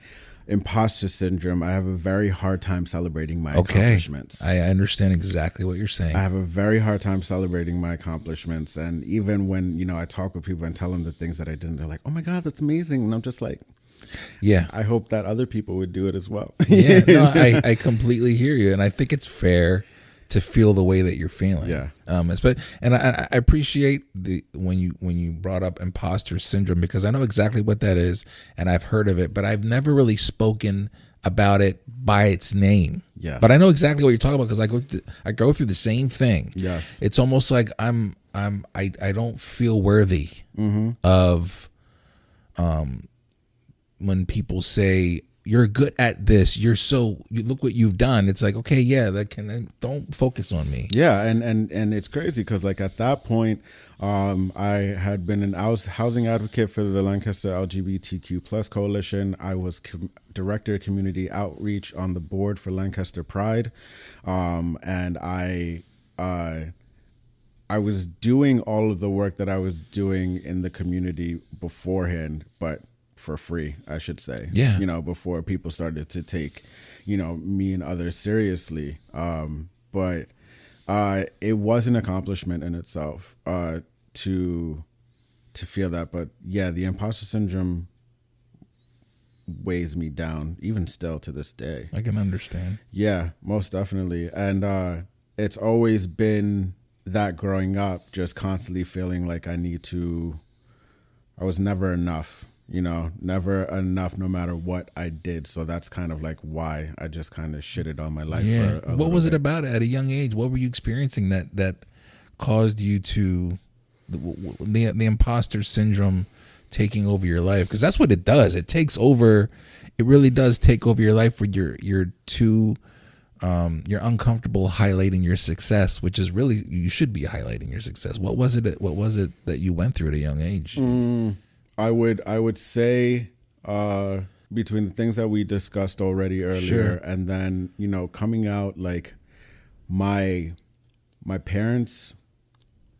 Speaker 4: imposter syndrome, I have a very hard time celebrating my accomplishments.
Speaker 3: I understand exactly what you're saying.
Speaker 4: I have a very hard time celebrating my accomplishments. And even when, I talk with people and tell them the things that I did, they're like, oh my God, that's amazing. And I'm just like,
Speaker 3: yeah,
Speaker 4: I hope that other people would do it as well.
Speaker 3: Yeah, no, I completely hear you. And I think it's fair to feel the way that you're feeling.
Speaker 4: Yeah.
Speaker 3: And I appreciate when you brought up imposter syndrome, because I know exactly what that is and I've heard of it, but I've never really spoken about it by its name.
Speaker 4: Yes.
Speaker 3: But I know exactly what you're talking about, because I go through the same thing.
Speaker 4: Yes.
Speaker 3: It's almost like I don't feel worthy of when people say, you're good at this, you look what you've done. It's like, okay, yeah, don't focus on me.
Speaker 4: Yeah, and it's crazy because at that point, I had been an housing advocate for the Lancaster LGBTQ plus coalition. I was director of community outreach on the board for Lancaster Pride, and I was doing all of the work that I was doing in the community beforehand, but for free, I should say.
Speaker 3: Yeah.
Speaker 4: Before people started to take, me and others seriously. But it was an accomplishment in itself to feel that. But yeah, the imposter syndrome weighs me down, even still to this day.
Speaker 3: I can understand.
Speaker 4: Yeah, most definitely. And it's always been that growing up, just constantly feeling like I was never enough. Never enough, no matter what I did. So that's kind of why I just kind of shitted on my life.
Speaker 3: Yeah.
Speaker 4: For a
Speaker 3: what was
Speaker 4: bit.
Speaker 3: it about at a young age? What were you experiencing that caused you to the imposter syndrome taking over your life? Because that's what it does. It takes over. It really does take over your life, where you're uncomfortable highlighting your success, which is really, you should be highlighting your success. What was it that you went through at a young age?
Speaker 4: I would say between the things that we discussed already earlier,
Speaker 3: sure,
Speaker 4: and then coming out, my parents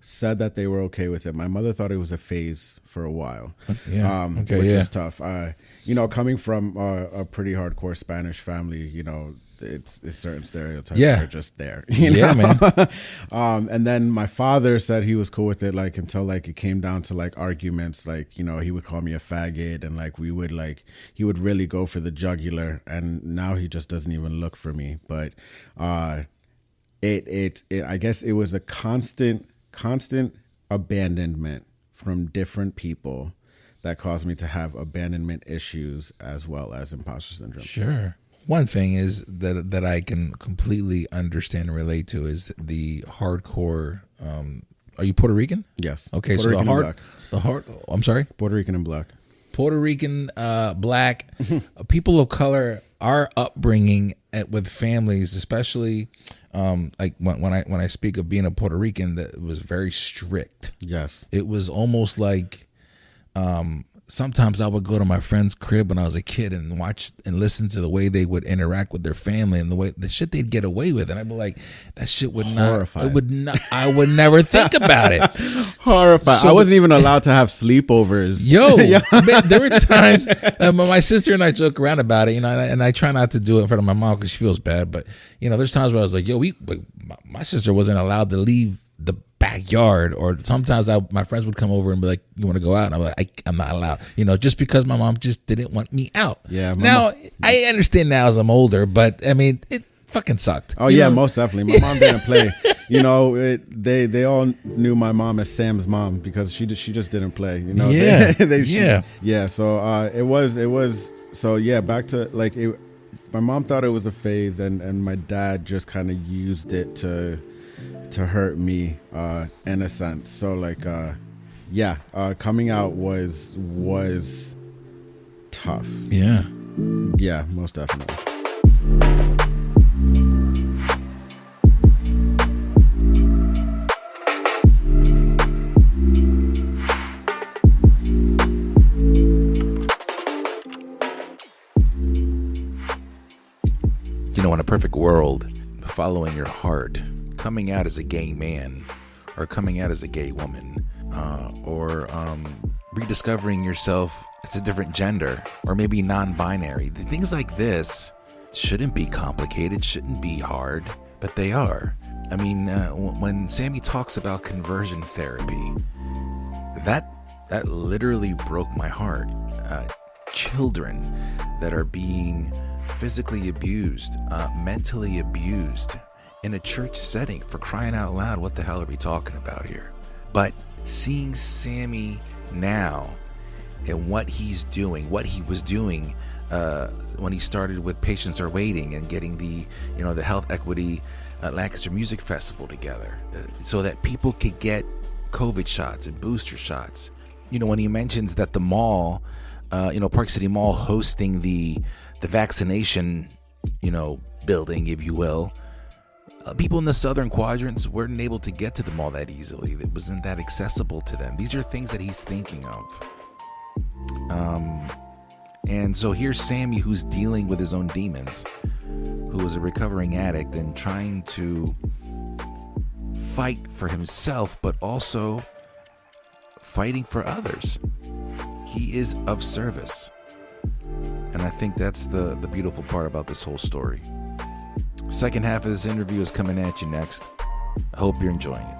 Speaker 4: said that they were okay with it. My mother thought it was a phase for a while, which is tough. Coming from a pretty hardcore Spanish family, it's certain stereotypes that are just there.
Speaker 3: Yeah, man.
Speaker 4: And then my father said he was cool with it, until it came down to arguments, he would call me a faggot, and he would really go for the jugular, and now he just doesn't even look for me. But I guess it was a constant abandonment from different people that caused me to have abandonment issues as well as imposter syndrome.
Speaker 3: Sure. One thing is that I can completely understand and relate to is the hardcore. Are you Puerto Rican?
Speaker 4: Yes.
Speaker 3: Okay,
Speaker 4: Puerto Rican and black.
Speaker 3: I'm sorry.
Speaker 4: Puerto Rican and black.
Speaker 3: Puerto Rican, black, people of color, our upbringing with families, especially like when I speak of being a Puerto Rican, that was very strict.
Speaker 4: Yes.
Speaker 3: It was almost like sometimes I would go to my friend's crib when I was a kid and watch and listen to the way they would interact with their family and the shit they'd get away with, and I'd be like, that shit would
Speaker 4: Horrified.
Speaker 3: not. It would not. I would never think about it.
Speaker 4: Horrified.
Speaker 3: So
Speaker 4: I wasn't even allowed to have sleepovers.
Speaker 3: Yo, man, there were times my sister and I joke around about it, and I try not to do it in front of my mom because she feels bad. But there's times where I was like, yo, my sister wasn't allowed to leave the backyard, or sometimes my friends would come over and be like, you want to go out? And I'm like, I'm not allowed, just because my mom just didn't want me out.
Speaker 4: Yeah.
Speaker 3: Now I understand now as I'm older, but I mean, it fucking sucked.
Speaker 4: Oh yeah, most definitely. My mom didn't play. They all knew my mom as Sam's mom because she just didn't play.
Speaker 3: Yeah.
Speaker 4: So it was. So yeah, back to like it. My mom thought it was a phase, and my dad just kind of used it to hurt me in a sense. So like coming out was tough.
Speaker 3: Yeah
Speaker 4: Most definitely.
Speaker 2: In a perfect world, following your heart, coming out as a gay man or coming out as a gay woman, or rediscovering yourself as a different gender, or maybe non-binary. Things like this shouldn't be complicated, shouldn't be hard, but they are. I mean, when Sammie talks about conversion therapy, that literally broke my heart. Children that are being physically abused, mentally abused in a church setting, for crying out loud. What the hell are we talking about here? But seeing Sammie now and what he's doing, what he was doing when he started with Patients Are Waiting and getting the health equity Lancaster Music Festival together, so that people could get COVID shots and booster shots. When he mentions that the mall, Park City Mall hosting the vaccination, building, if you will, people in the southern quadrants weren't able to get to the mall that easily. It wasn't that accessible to them. These are things that he's thinking of. And so here's Sammie, who's dealing with his own demons, who is a recovering addict and trying to fight for himself, but also fighting for others. He is of service. And I think that's the beautiful part about this whole story. Second half of this interview is coming at you next. I hope you're enjoying it.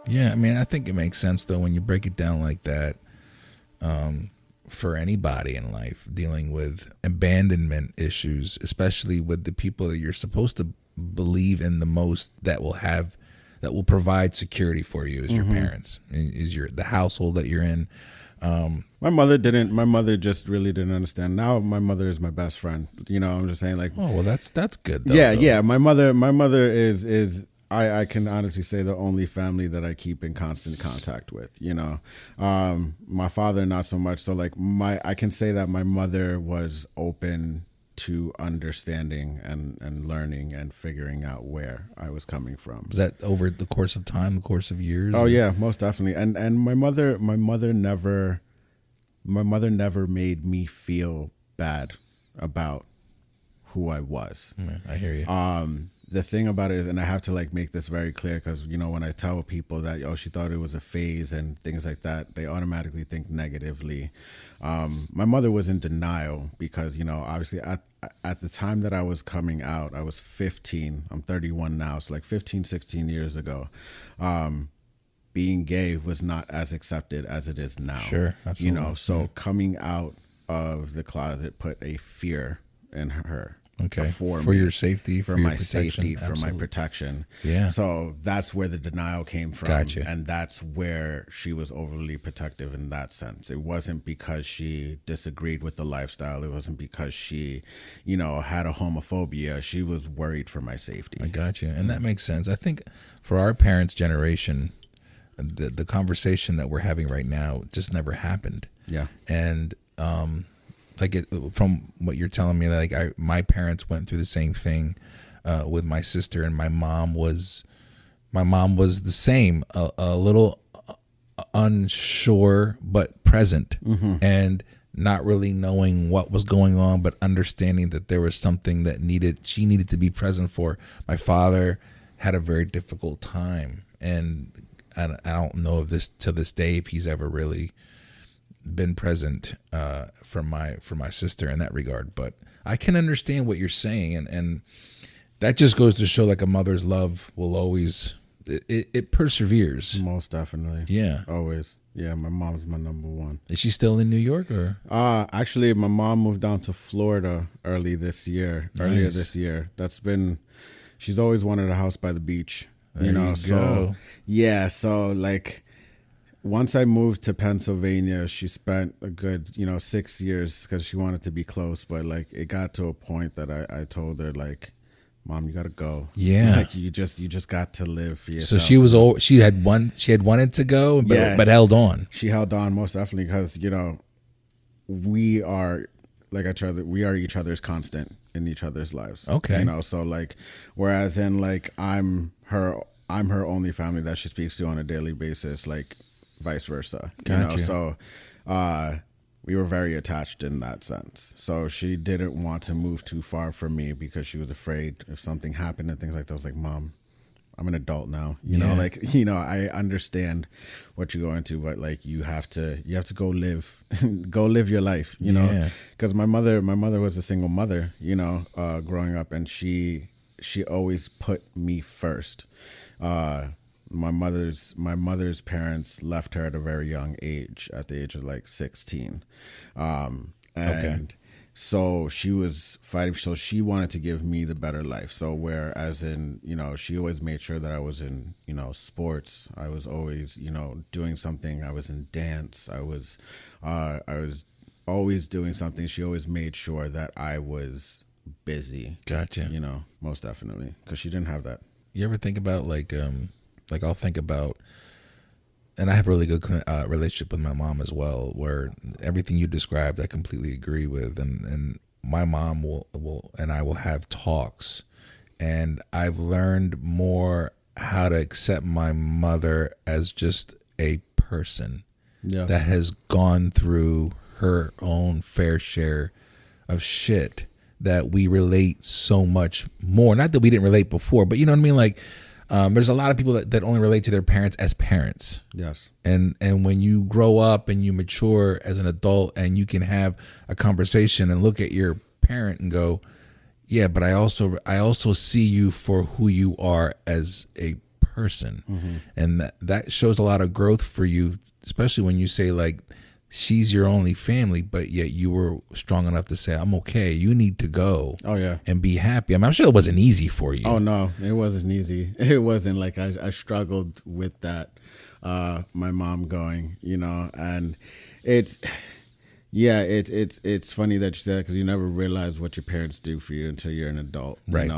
Speaker 3: Yeah, I mean, I think it makes sense, though, when you break it down like that, for anybody in life dealing with abandonment issues, especially with the people that you're supposed to believe in the most, that will provide security for you as your parents, is the household that you're in.
Speaker 4: My mother just really didn't understand. Now my mother is my best friend. I'm just saying, like,
Speaker 3: oh well, that's good though.
Speaker 4: Yeah. My mother is I can honestly say the only family that I keep in constant contact with. My father not so much. So like I can say that my mother was open to understanding and learning and figuring out where I was coming from.
Speaker 3: Was that over the course of time, the course of years?
Speaker 4: Oh yeah, most definitely. And my mother never made me feel bad about who I was.
Speaker 3: Yeah, I hear you.
Speaker 4: The thing about it is, and I have to like make this very clear, because when I tell people that she thought it was a phase and things like that, they automatically think negatively. My mother was in denial because obviously at the time that I was coming out, I was 15. I'm 31 now, so like 15, 16 years ago. Being gay was not as accepted as it is now.
Speaker 3: Sure, absolutely.
Speaker 4: So coming out of the closet put a fear in her.
Speaker 2: Okay.
Speaker 4: for
Speaker 2: For
Speaker 4: me,
Speaker 2: your safety,
Speaker 4: for
Speaker 2: your
Speaker 4: my
Speaker 2: protection.
Speaker 4: safety, for my
Speaker 2: Absolutely.
Speaker 4: protection.
Speaker 2: Yeah.
Speaker 4: So that's where the denial came from.
Speaker 2: Gotcha.
Speaker 4: And that's where she was overly protective in that sense. It wasn't because she disagreed with the lifestyle. It wasn't because she, had a homophobia. She was worried for my safety.
Speaker 2: I got you. And that makes sense. I think for our parents' generation, the conversation that we're having right now just never happened.
Speaker 4: Yeah.
Speaker 2: And from what you're telling me, like my parents went through the same thing with my sister, and my mom was the same, a little unsure but present, and not really knowing what was going on, but understanding that there was something that she needed to be present for. My father had a very difficult time, and I don't know if to this day if he's ever really been present for my sister in that regard. But I can understand what you're saying, and that just goes to show like a mother's love will always it perseveres.
Speaker 4: Most definitely.
Speaker 2: Yeah.
Speaker 4: Always. Yeah, my mom's my number one.
Speaker 2: Is she still in New York or?
Speaker 4: Actually, my mom moved down to Florida earlier this year. She's always wanted a house by the beach.
Speaker 2: There you go.
Speaker 4: Yeah, so like once I moved to Pennsylvania, she spent a good, 6 years because she wanted to be close. But like it got to a point that I told her like, Mom, you gotta go.
Speaker 2: Yeah,
Speaker 4: like you just got to live for yourself.
Speaker 2: So she had wanted to go, but held on.
Speaker 4: She held on most definitely because we are each other's constant in each other's lives.
Speaker 2: Okay,
Speaker 4: so like whereas in like I'm her only family that she speaks to on a daily basis, like vice versa.
Speaker 2: Gotcha.
Speaker 4: So we were very attached in that sense. So she didn't want to move too far from me because she was afraid if something happened and things like that. I was like, Mom, I'm an adult now. I understand what you're going to, but like you have to go live your life, because my mother was a single mother, growing up, and she always put me first. My mother's parents left her at a very young age, at the age of like 16. So she was fighting. So she wanted to give me the better life. So whereas in, she always made sure that I was in, sports. I was always, doing something. I was in dance. I was always doing something. She always made sure that I was busy.
Speaker 2: Gotcha.
Speaker 4: Most definitely. Because she didn't have that.
Speaker 2: You ever think about like I'll think about, and I have a really good relationship with my mom as well, where everything you described I completely agree with, and my mom will and I will have talks, and I've learned more how to accept my mother as just a person that has gone through her own fair share of shit, that we relate so much more. Not that we didn't relate before, but you know what I mean? Like, there's a lot of people that only relate to their parents as parents.
Speaker 4: Yes. And
Speaker 2: when you grow up and you mature as an adult and you can have a conversation and look at your parent and go, yeah, but I also see you for who you are as a person. Mm-hmm. And that shows a lot of growth for you, especially when you say like, she's your only family, but yet you were strong enough to say, I'm okay. You need to go.
Speaker 4: Oh, yeah.
Speaker 2: And be happy. I mean, I'm sure it wasn't easy for you.
Speaker 4: Oh, no, it wasn't easy. It wasn't like I struggled with that, my mom going, and it's funny that you said that because you never realize what your parents do for you until you're an adult,
Speaker 2: right.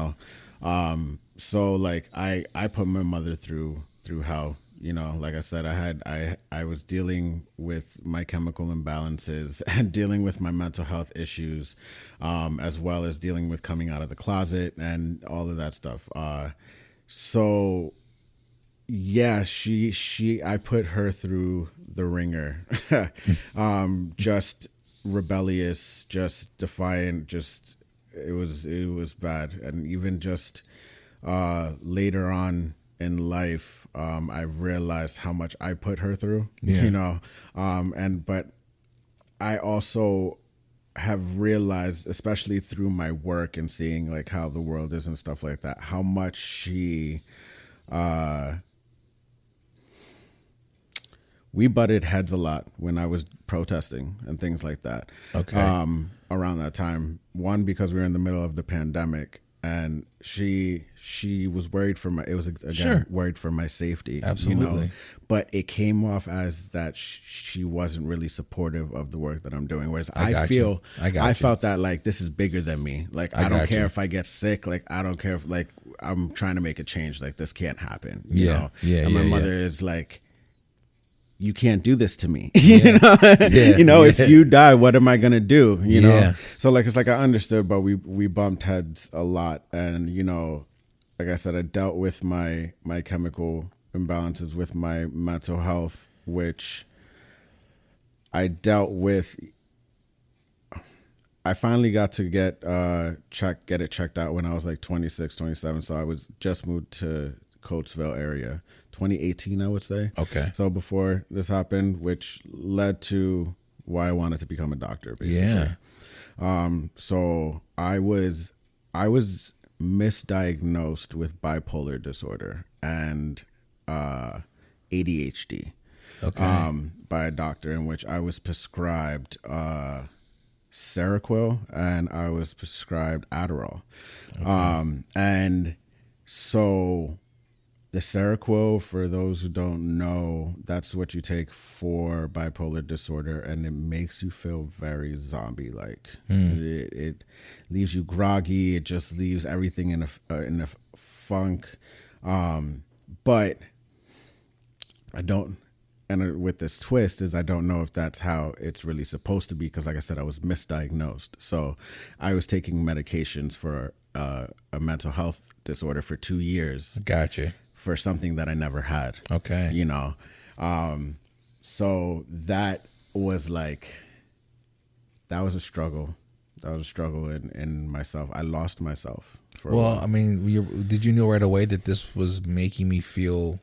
Speaker 4: So like I put my mother through hell. Like I said, I was dealing with my chemical imbalances and dealing with my mental health issues, as well as dealing with coming out of the closet and all of that stuff. So yeah, I put her through the ringer, just rebellious, just defiant, it was bad. And even just, later on in life, I've realized how much I put her through, but I also have realized, especially through my work and seeing like how the world is and stuff like that, how much she, we butted heads a lot when I was protesting and things like that.
Speaker 2: Okay.
Speaker 4: Around that time, one, because we were in the middle of the pandemic, and she was worried for my, it was again
Speaker 2: Sure.
Speaker 4: worried for my safety.
Speaker 2: Absolutely.
Speaker 4: But it came off as that she wasn't really supportive of the work that I'm doing. Whereas I felt that like, this is bigger than me. Like, I don't care if I get sick. Like, I don't care if, like, I'm trying to make a change. Like, this can't happen. You know? And my mother is like, you can't do this to me. If you die, what am I gonna do? You know? So like, it's like I understood, but we bumped heads a lot. And, like I said, I dealt with my chemical imbalances, with my mental health, which I dealt with. I finally got to get it checked out when I was like 26, 27. So I was just moved to Coatesville area, 2018, I would say.
Speaker 2: Okay.
Speaker 4: So before this happened, which led to why I wanted to become a doctor, basically. So I was misdiagnosed with bipolar disorder and ADHD.
Speaker 2: Okay.
Speaker 4: By a doctor, in which I was prescribed Seroquel and I was prescribed Adderall.
Speaker 2: Okay.
Speaker 4: And so the Seroquel, for those who don't know, that's what you take for bipolar disorder, and it makes you feel very zombie-like. It leaves you groggy. It just leaves everything in a funk. But I don't. And with this twist is I don't know if that's how it's really supposed to be, because like I said, I was misdiagnosed. So I was taking medications for a mental health disorder for 2 years.
Speaker 2: Gotcha.
Speaker 4: For something that I never had.
Speaker 2: Okay.
Speaker 4: So that was like, that was a struggle. That was a struggle in myself. I lost myself for a while.
Speaker 2: I mean, did you know right away that this was making me feel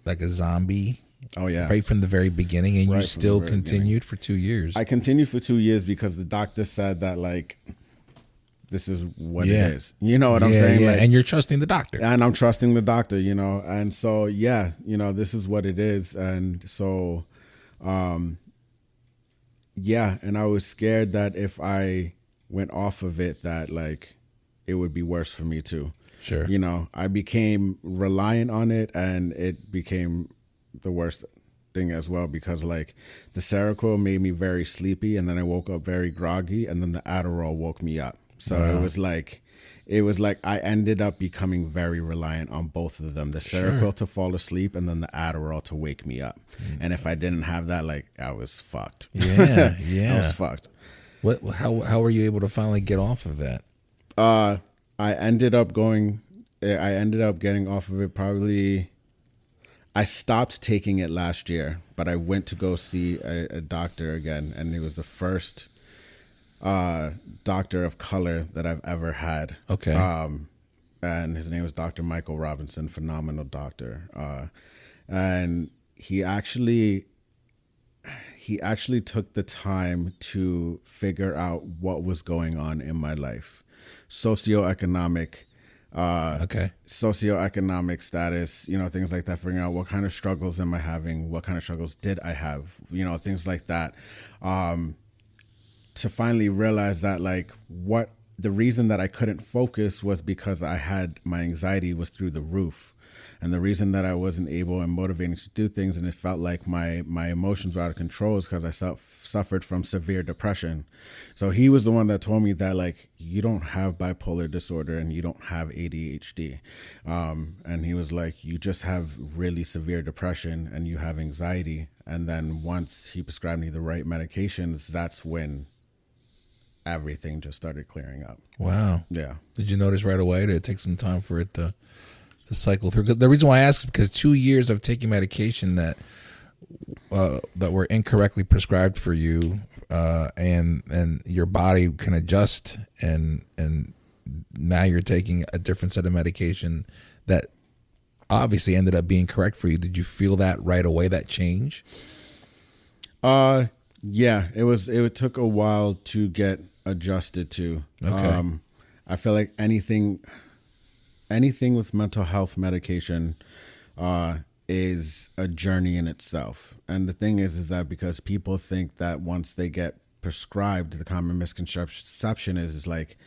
Speaker 2: like a zombie?
Speaker 4: Oh yeah.
Speaker 2: Right from the very beginning, and
Speaker 4: Right,
Speaker 2: you still continued for 2 years.
Speaker 4: I continued for 2 years because the doctor said that, like, this is what it is. You know what I'm saying?
Speaker 2: Yeah.
Speaker 4: Like,
Speaker 2: And you're trusting the doctor.
Speaker 4: And I'm trusting the doctor, And so, this is what it is. And so, and I was scared that if I went off of it, that, like, it would be worse for me too.
Speaker 2: Sure.
Speaker 4: I became reliant on it, and it became the worst thing as well, because like the Seroquel made me very sleepy, and then I woke up very groggy, and then the Adderall woke me up. So it was like I ended up becoming very reliant on both of them, the Seroquel to fall asleep, and then the Adderall to wake me up. And if I didn't have that, like, I was fucked.
Speaker 2: Yeah.
Speaker 4: I was fucked.
Speaker 2: How were you able to finally get off of that?
Speaker 4: I ended up getting off of it probably. I stopped taking it last year, but I went to go see a doctor again, and he was the first doctor of color that I've ever had.
Speaker 2: Okay.
Speaker 4: And his name was Dr. Michael Robinson, phenomenal doctor. And he actually took the time to figure out what was going on in my life, socioeconomic status, things like that, figuring out what kind of struggles am I having, what kind of struggles did I have, things like that, to finally realize that, like, what the reason that I couldn't focus was because my anxiety was through the roof. And the reason that I wasn't able and motivated to do things, and it felt like my emotions were out of control, is because I suffered from severe depression. So he was the one that told me that, like, you don't have bipolar disorder and you don't have ADHD. And he was like, you just have really severe depression and you have anxiety. And then once he prescribed me the right medications, that's when everything just started clearing up.
Speaker 2: Wow.
Speaker 4: Yeah.
Speaker 2: Did you notice right away? Did it take some time for it to cycle through? The reason why I ask is because 2 years of taking medication that were incorrectly prescribed for you, and your body can adjust, and now you're taking a different set of medication that obviously ended up being correct for you. Did you feel that right away, that change?
Speaker 4: Yeah, it took a while to get adjusted to.
Speaker 2: Okay.
Speaker 4: I feel like anything with mental health medication, is a journey in itself. And the thing is that because people think that once they get prescribed, the common misconception is like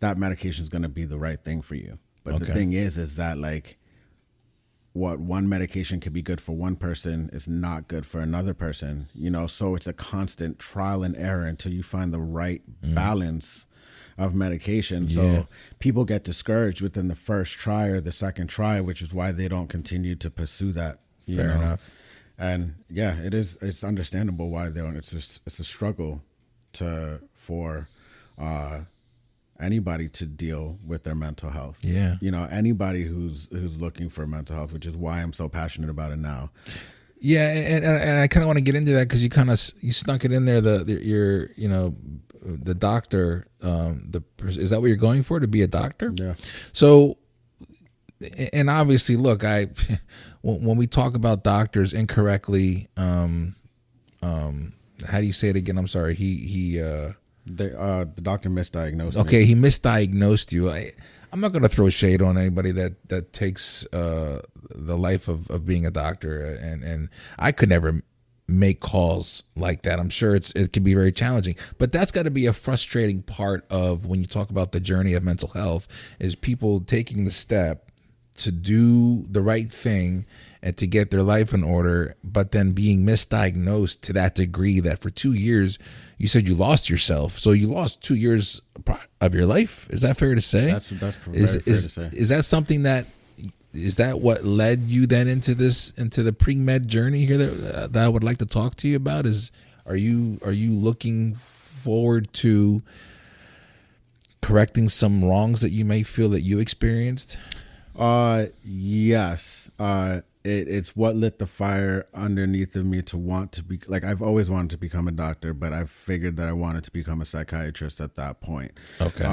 Speaker 4: that medication is going to be the right thing for you. But the thing is that like what one medication could be good for one person is not good for another person, you know? So it's a constant trial and error until you find the right balance of medication. So people get discouraged within the first try or the second try, which is why they don't continue to pursue that.
Speaker 3: Fair enough.
Speaker 4: And yeah, it's understandable why they don't. It's a struggle for anybody to deal with their mental health.
Speaker 3: Yeah.
Speaker 4: You know, anybody who's looking for mental health, which is why I'm so passionate about it now.
Speaker 3: Yeah, and I kind of want to get into that because you snuck it in there. Your the doctor. Is that what you're going for, to be a doctor?
Speaker 4: Yeah.
Speaker 3: So, and obviously, look, when we talk about doctors incorrectly, how do you say it again? I'm sorry.
Speaker 4: The doctor misdiagnosed me.
Speaker 3: Okay, he misdiagnosed you. I'm not going to throw shade on anybody that takes the life of being a doctor, and I could never make calls like that. I'm sure it can be very challenging, but that's got to be a frustrating part of when you talk about the journey of mental health, is people taking the step to do the right thing and to get their life in order, but then being misdiagnosed to that degree that for 2 years, you said you lost yourself. So you lost 2 years of your life. Is that fair to say?
Speaker 4: That's very fair to say.
Speaker 3: Is that something is that what led you then into the pre-med journey here that I would like to talk to you about? Are you looking forward to correcting some wrongs that you may feel that you experienced?
Speaker 4: Yes. It's what lit the fire underneath of me to want to be, like, I've always wanted to become a doctor, but I figured that I wanted to become a psychiatrist at that point.
Speaker 3: Okay.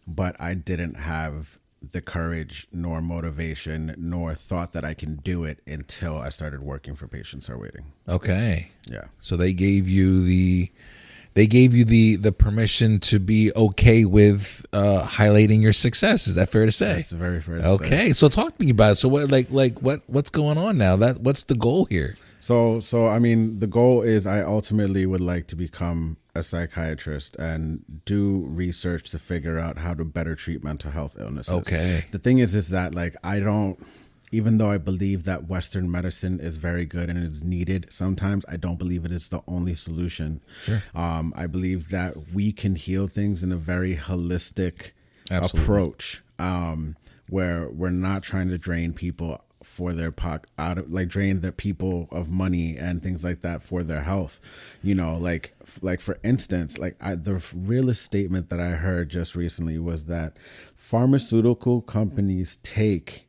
Speaker 4: But I didn't have the courage nor motivation nor thought that I can do it until I started working for Patients Are Waiting.
Speaker 3: Okay.
Speaker 4: Yeah.
Speaker 3: So they gave you the permission to be okay with highlighting your success. Is that fair to say?
Speaker 4: That's very fair to say.
Speaker 3: Okay, so talk to me about it. So what's going on now? What's the goal here?
Speaker 4: So I mean, the goal is I ultimately would like to become a psychiatrist and do research to figure out how to better treat mental health illnesses.
Speaker 3: Okay.
Speaker 4: The thing is that like even though I believe that Western medicine is very good and is needed, sometimes I don't believe it is the only solution.
Speaker 3: Sure.
Speaker 4: I believe that we can heal things in a very holistic approach, where we're not trying to drain people for their drain the people of money and things like that for their health. You know, like for instance, the realest statement that I heard just recently was that pharmaceutical companies take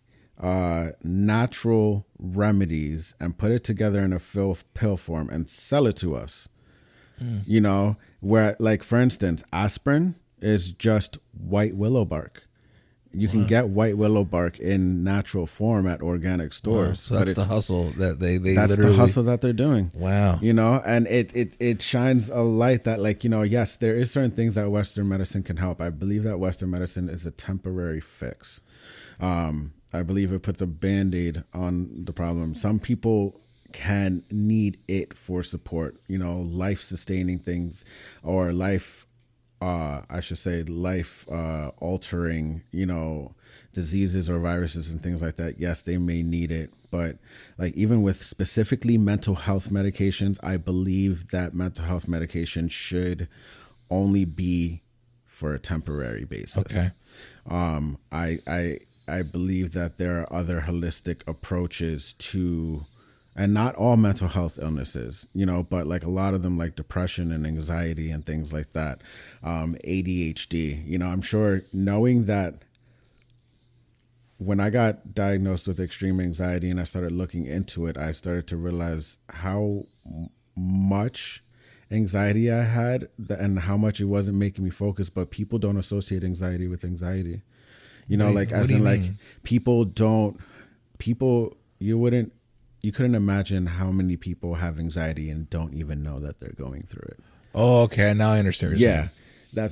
Speaker 4: natural remedies and put it together in a pill form and sell it to us. You know, where, like, for instance, aspirin is just white willow bark. You can get white willow bark in natural form at organic stores.
Speaker 3: So that's the hustle that they
Speaker 4: that's
Speaker 3: literally...
Speaker 4: the hustle that they're doing.
Speaker 3: Wow.
Speaker 4: You know, and it shines a light that, like, you know, yes, there is certain things that Western medicine can help. I believe that Western medicine is a temporary fix. I believe it puts a Band-Aid on the problem. Some people can need it for support, you know, life-sustaining things or life altering, you know, diseases or viruses and things like that. Yes, they may need it. But like even with specifically mental health medications, I believe that mental health medication should only be for a temporary basis.
Speaker 3: Okay.
Speaker 4: I believe that there are other holistic approaches to, and not all mental health illnesses, you know, but like a lot of them, like depression and anxiety and things like that, ADHD, you know, I'm sure knowing that when I got diagnosed with extreme anxiety and I started looking into it, I started to realize how much anxiety I had and how much it wasn't making me focus, but people don't associate anxiety with anxiety. You know, like, as in, like, you couldn't imagine how many people have anxiety and don't even know that they're going through it.
Speaker 3: Oh, okay. Now I understand what you're saying.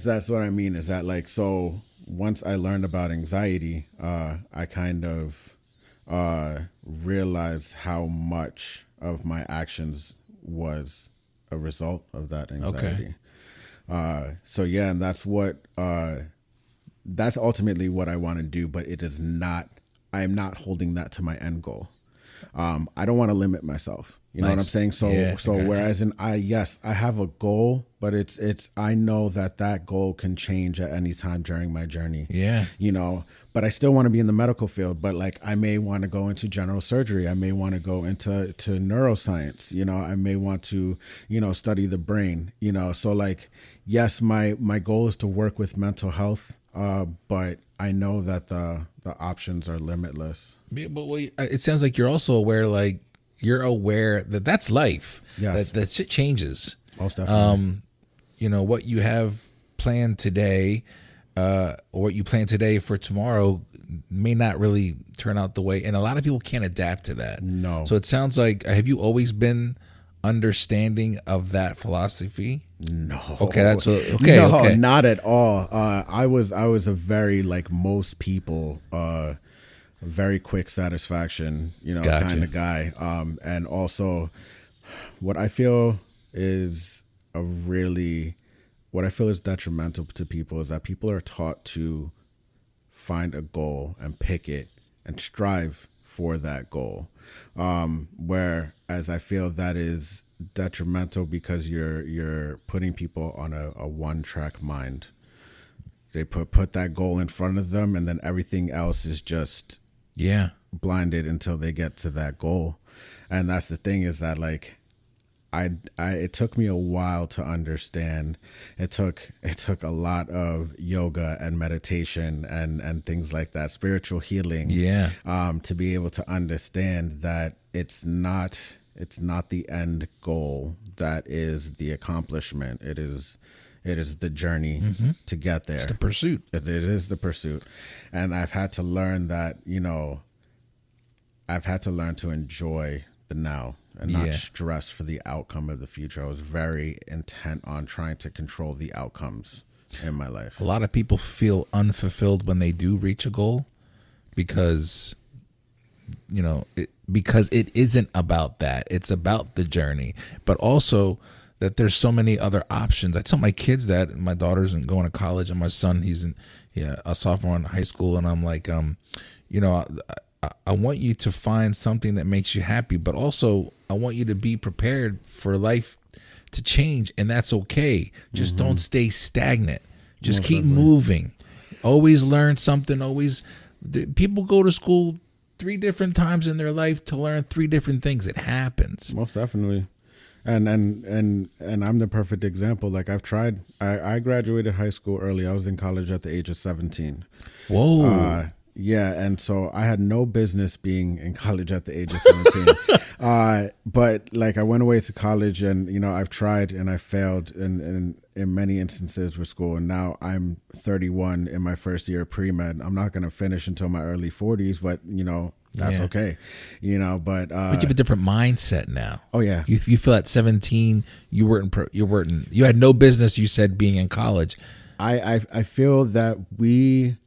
Speaker 4: That's what I mean, is that, like, so once I learned about anxiety, I kind of realized how much of my actions was a result of that anxiety. So yeah, and that's ultimately what I want to do, but it is not, I am not holding that to my end goal. I don't want to limit myself. You know what I'm saying? So, whereas I have a goal, but I know that goal can change at any time during my journey.
Speaker 3: Yeah.
Speaker 4: You know, but I still want to be in the medical field, but like, I may want to go into general surgery. I may want to go into neuroscience. You know, I may want to, study the brain, so like, yes, my goal is to work with mental health. But I know that the options are limitless.
Speaker 3: Yeah, but it sounds like you're also aware, that that's life.
Speaker 4: Yes.
Speaker 3: That shit changes.
Speaker 4: Most definitely.
Speaker 3: What you have planned today, or what you plan today for tomorrow may not really turn out the way, and a lot of people can't adapt to that.
Speaker 4: No.
Speaker 3: So it sounds like, have you always been understanding of that philosophy?
Speaker 4: No.
Speaker 3: Okay,
Speaker 4: okay. Not at all. I was a very, like most people, very quick satisfaction,
Speaker 3: Gotcha.
Speaker 4: kind of guy. And also, what I feel is detrimental to people is that people are taught to find a goal and pick it and strive for that goal. Whereas I feel that is detrimental because you're putting people on a one-track mind. They put that goal in front of them, and then everything else is just blinded until they get to that goal. And that's the thing, is that like it took me a while to understand. It took a lot of yoga and meditation and things like that, spiritual healing, to be able to understand that it's not the end goal that is the accomplishment. It is the journey to get there.
Speaker 3: It's the pursuit.
Speaker 4: It is the pursuit. And I've had to learn that, I've had to learn to enjoy the now and not stress for the outcome of the future. I was very intent on trying to control the outcomes in my life.
Speaker 3: A lot of people feel unfulfilled when they do reach a goal because it isn't about that. It's about the journey, but also that there's so many other options. I tell my kids that. My daughter's going to college, and my son, he's a sophomore in high school, and I'm like, I want you to find something that makes you happy, but also I want you to be prepared for life to change, and that's okay. Just don't stay stagnant. Just
Speaker 4: Most
Speaker 3: keep
Speaker 4: definitely.
Speaker 3: moving. Always learn something. People go to school 3 different times in their life to learn 3 different things. It happens.
Speaker 4: Most definitely. And I'm the perfect example. Like I've tried, I graduated high school early. I was in college at the age of 17.
Speaker 3: Whoa.
Speaker 4: Yeah, and so I had no business being in college at the age of 17. But like I went away to college, and I've tried and I failed in many instances with school, and now I'm 31 in my first year of pre-med. I'm not going to finish until my early 40s, but that's okay. But
Speaker 3: you have a different mindset now.
Speaker 4: Oh yeah.
Speaker 3: You feel at 17 you had no business, you said, being in college.
Speaker 4: I feel that we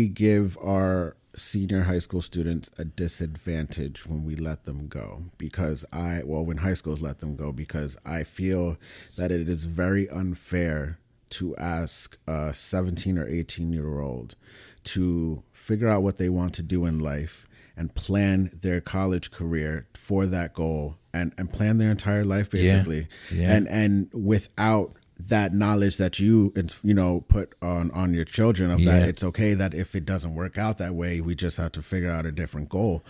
Speaker 4: give our senior high school students a disadvantage when we let them go, when high schools let them go, because I feel that it is very unfair to ask a 17 or 18-year-old to figure out what they want to do in life and plan their college career for that goal and plan their entire life, basically.
Speaker 3: Yeah.
Speaker 4: And without that knowledge that you put on your children of that it's okay that if it doesn't work out that way, we just have to figure out a different goal.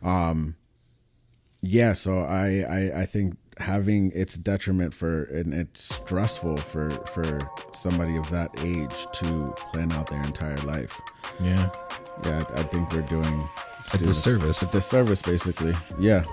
Speaker 4: So I think having its detriment and it's stressful for somebody of that age to plan out their entire life. I think we're doing
Speaker 3: a disservice,
Speaker 4: basically. Yeah.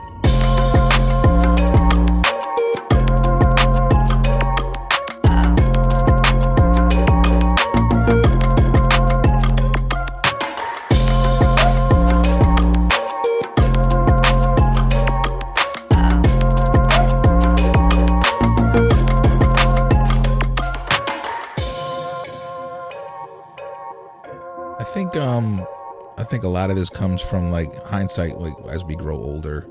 Speaker 3: I think a lot of this comes from like hindsight. Like as we grow older,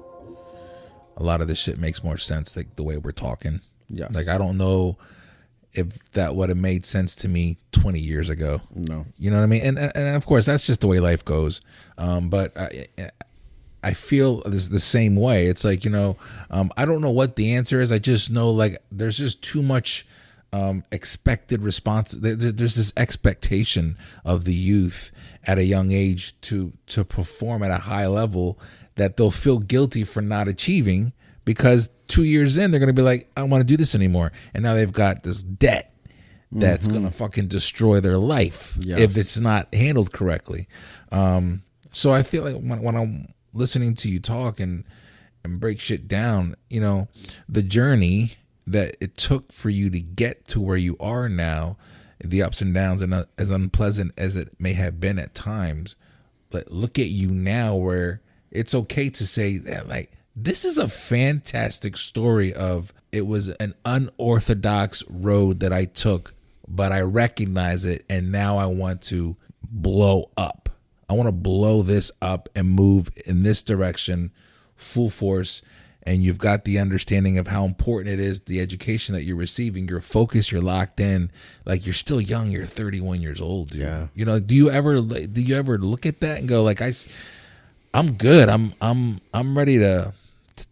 Speaker 3: a lot of this shit makes more sense. Like the way we're talking.
Speaker 4: Yeah.
Speaker 3: Like I don't know if that would have made sense to me 20 years ago.
Speaker 4: No.
Speaker 3: You know what I mean? And of course, that's just the way life goes. But I feel this the same way. It's like, you know, I don't know what the answer is. I just know like there's just too much expected response. There's this expectation of the youth at a young age to perform at a high level that they'll feel guilty for not achieving, because 2 years in they're going to be like, I don't want to do this anymore. And now they've got this debt that's going to fucking destroy their life if it's not handled correctly. So I feel like when I'm listening to you talk and break shit down, you know, the journey that it took for you to get to where you are now, the ups and downs, and as unpleasant as it may have been at times, but look at you now where it's okay to say that, like, this is a fantastic story of it was an unorthodox road that I took, but I recognize it, and now I want to blow up. I want to blow this up and move in this direction full force. And you've got the understanding of how important it is, the education that you're receiving, your focus, you're locked in. Like, you're still young, you're 31 years old, dude.
Speaker 4: Yeah.
Speaker 3: You know, do you ever look at that and go like, I'm good. I'm ready to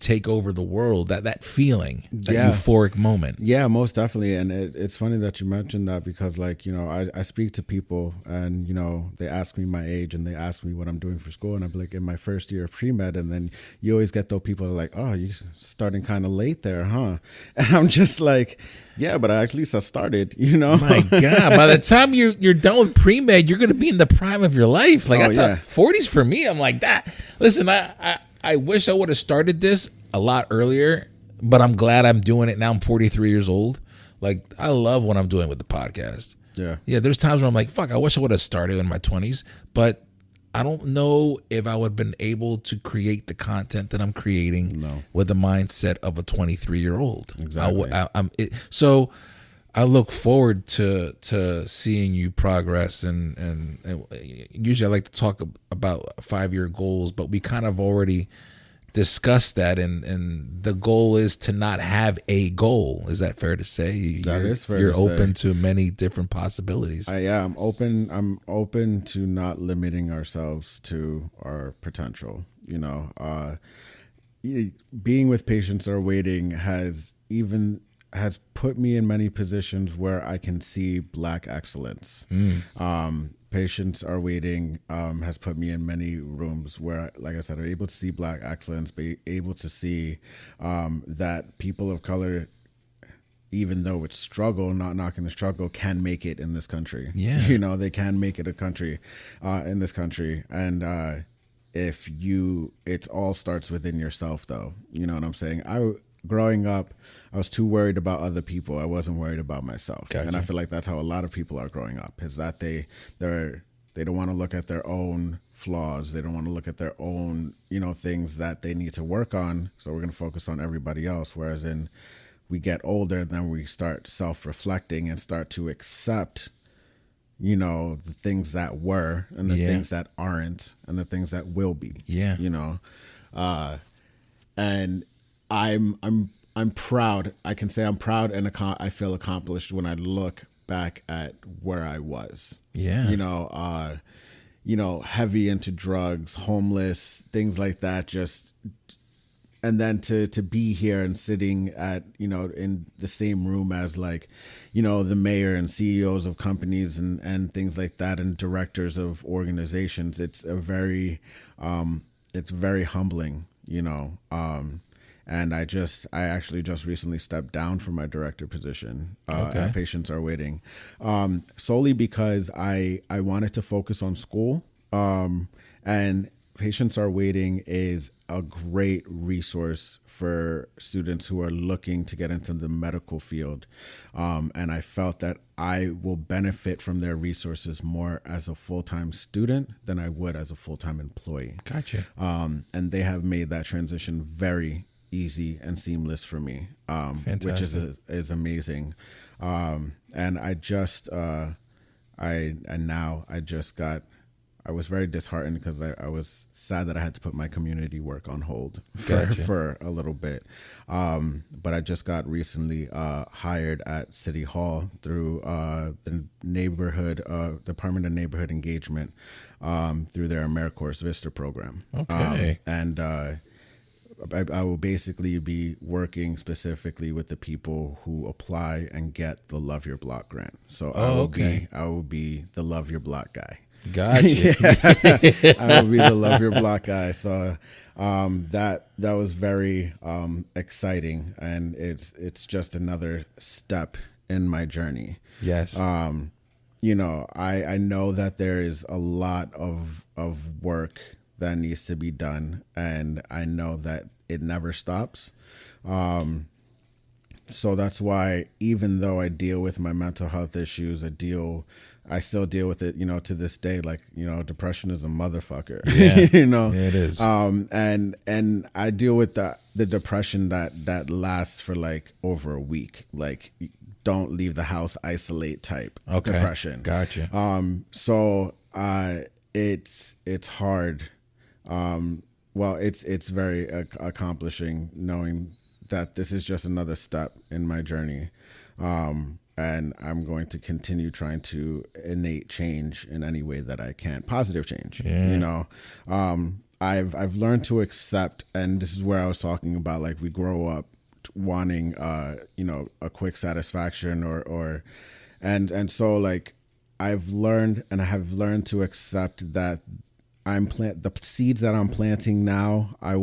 Speaker 3: take over the world. That feeling, that euphoric moment.
Speaker 4: Yeah, most definitely. And it's funny that you mentioned that, because, like, you know, I speak to people and, you know, they ask me my age and they ask me what I'm doing for school, and I'm like, in my first year of pre-med. And then you always get those people like, oh, you're starting kind of late there, huh? And I'm just like, yeah, but at least I started, you know?
Speaker 3: My God, by the time you're done with pre-med, you're going to be in the prime of your life. Like, that's 40s for me. I'm like that. Listen, I wish I would have started this a lot earlier, but I'm glad I'm doing it now. I'm 43 years old. Like, I love what I'm doing with the podcast.
Speaker 4: Yeah.
Speaker 3: Yeah, there's times where I'm like, fuck, I wish I would have started in my 20s, but I don't know if I would have been able to create the content that I'm creating with the mindset of a 23-year-old.
Speaker 4: Exactly.
Speaker 3: So I look forward to seeing you progress, and usually I like to talk about 5-year goals, but we kind of already discussed that, and the goal is to not have a goal. Is that fair to say?
Speaker 4: That is fair.
Speaker 3: You're open to many different possibilities.
Speaker 4: I'm open to not limiting ourselves to our potential. You know, being with patients that are waiting has put me in many positions where I can see Black excellence. Patients are waiting has put me in many rooms where, like I said, I'm able to see Black excellence, be able to see that people of color, even though it's struggle, not knocking the struggle, can make it in this country.
Speaker 3: Yeah.
Speaker 4: You know, they can make it a country in this country. And it all starts within yourself, though. You know what I'm saying? Growing up, I was too worried about other people. I wasn't worried about myself. Gotcha. And I feel like that's how a lot of people are growing up, is that they don't want to look at their own flaws. They don't want to look at their own, you know, things that they need to work on. So we're going to focus on everybody else. Whereas we get older, then we start self-reflecting and start to accept, you know, the things that were and the things that aren't and the things that will be. Yeah. You know, and I'm proud. I can say I'm proud, and I feel accomplished when I look back at where I was. Yeah. You know, heavy into drugs, homeless, things like that. And then to be here and sitting at, you know, in the same room as, like, you know, the mayor and CEOs of companies and things like that, and directors of organizations. It's very humbling, you know. And I actually just recently stepped down from my director position at Patients Are Waiting, solely because I wanted to focus on school. And Patients Are Waiting is a great resource for students who are looking to get into the medical field. And I felt that I will benefit from their resources more as a full-time student than I would as a full-time employee.
Speaker 3: Gotcha.
Speaker 4: And they have made that transition very easy and seamless for me, which is amazing. And I just got I was very disheartened because I was sad that I had to put my community work on hold
Speaker 2: Gotcha.
Speaker 4: for a little bit. But I just got recently hired at City Hall through the neighborhood Department of Neighborhood Engagement through their AmeriCorps Vista program.
Speaker 2: Okay.
Speaker 4: And I will basically be working specifically with the people who apply and get the Love Your Block grant. So I will be the Love Your Block guy.
Speaker 2: Gotcha.
Speaker 4: I will be the Love Your Block guy. So that was very exciting, and it's just another step in my journey.
Speaker 2: Yes.
Speaker 4: You know, I know that there is a lot of work that needs to be done, and I know that it never stops. So that's why, even though I deal with my mental health issues, I still deal with it, you know, to this day. Like, you know, depression is a motherfucker.
Speaker 2: Yeah.
Speaker 4: You know,
Speaker 2: Yeah, it is.
Speaker 4: And I deal with the depression that lasts for like over a week. Like, don't leave the house, isolate type depression.
Speaker 2: Gotcha.
Speaker 4: So it's hard. Well, it's very accomplishing knowing that this is just another step in my journey. And I'm going to continue trying to innate change in any way that I can, positive change.
Speaker 2: Yeah.
Speaker 4: You know, I've learned to accept, and this is where I was talking about, like, we grow up wanting, you know, a quick satisfaction and so, like, I have learned to accept that the seeds that I'm planting now, I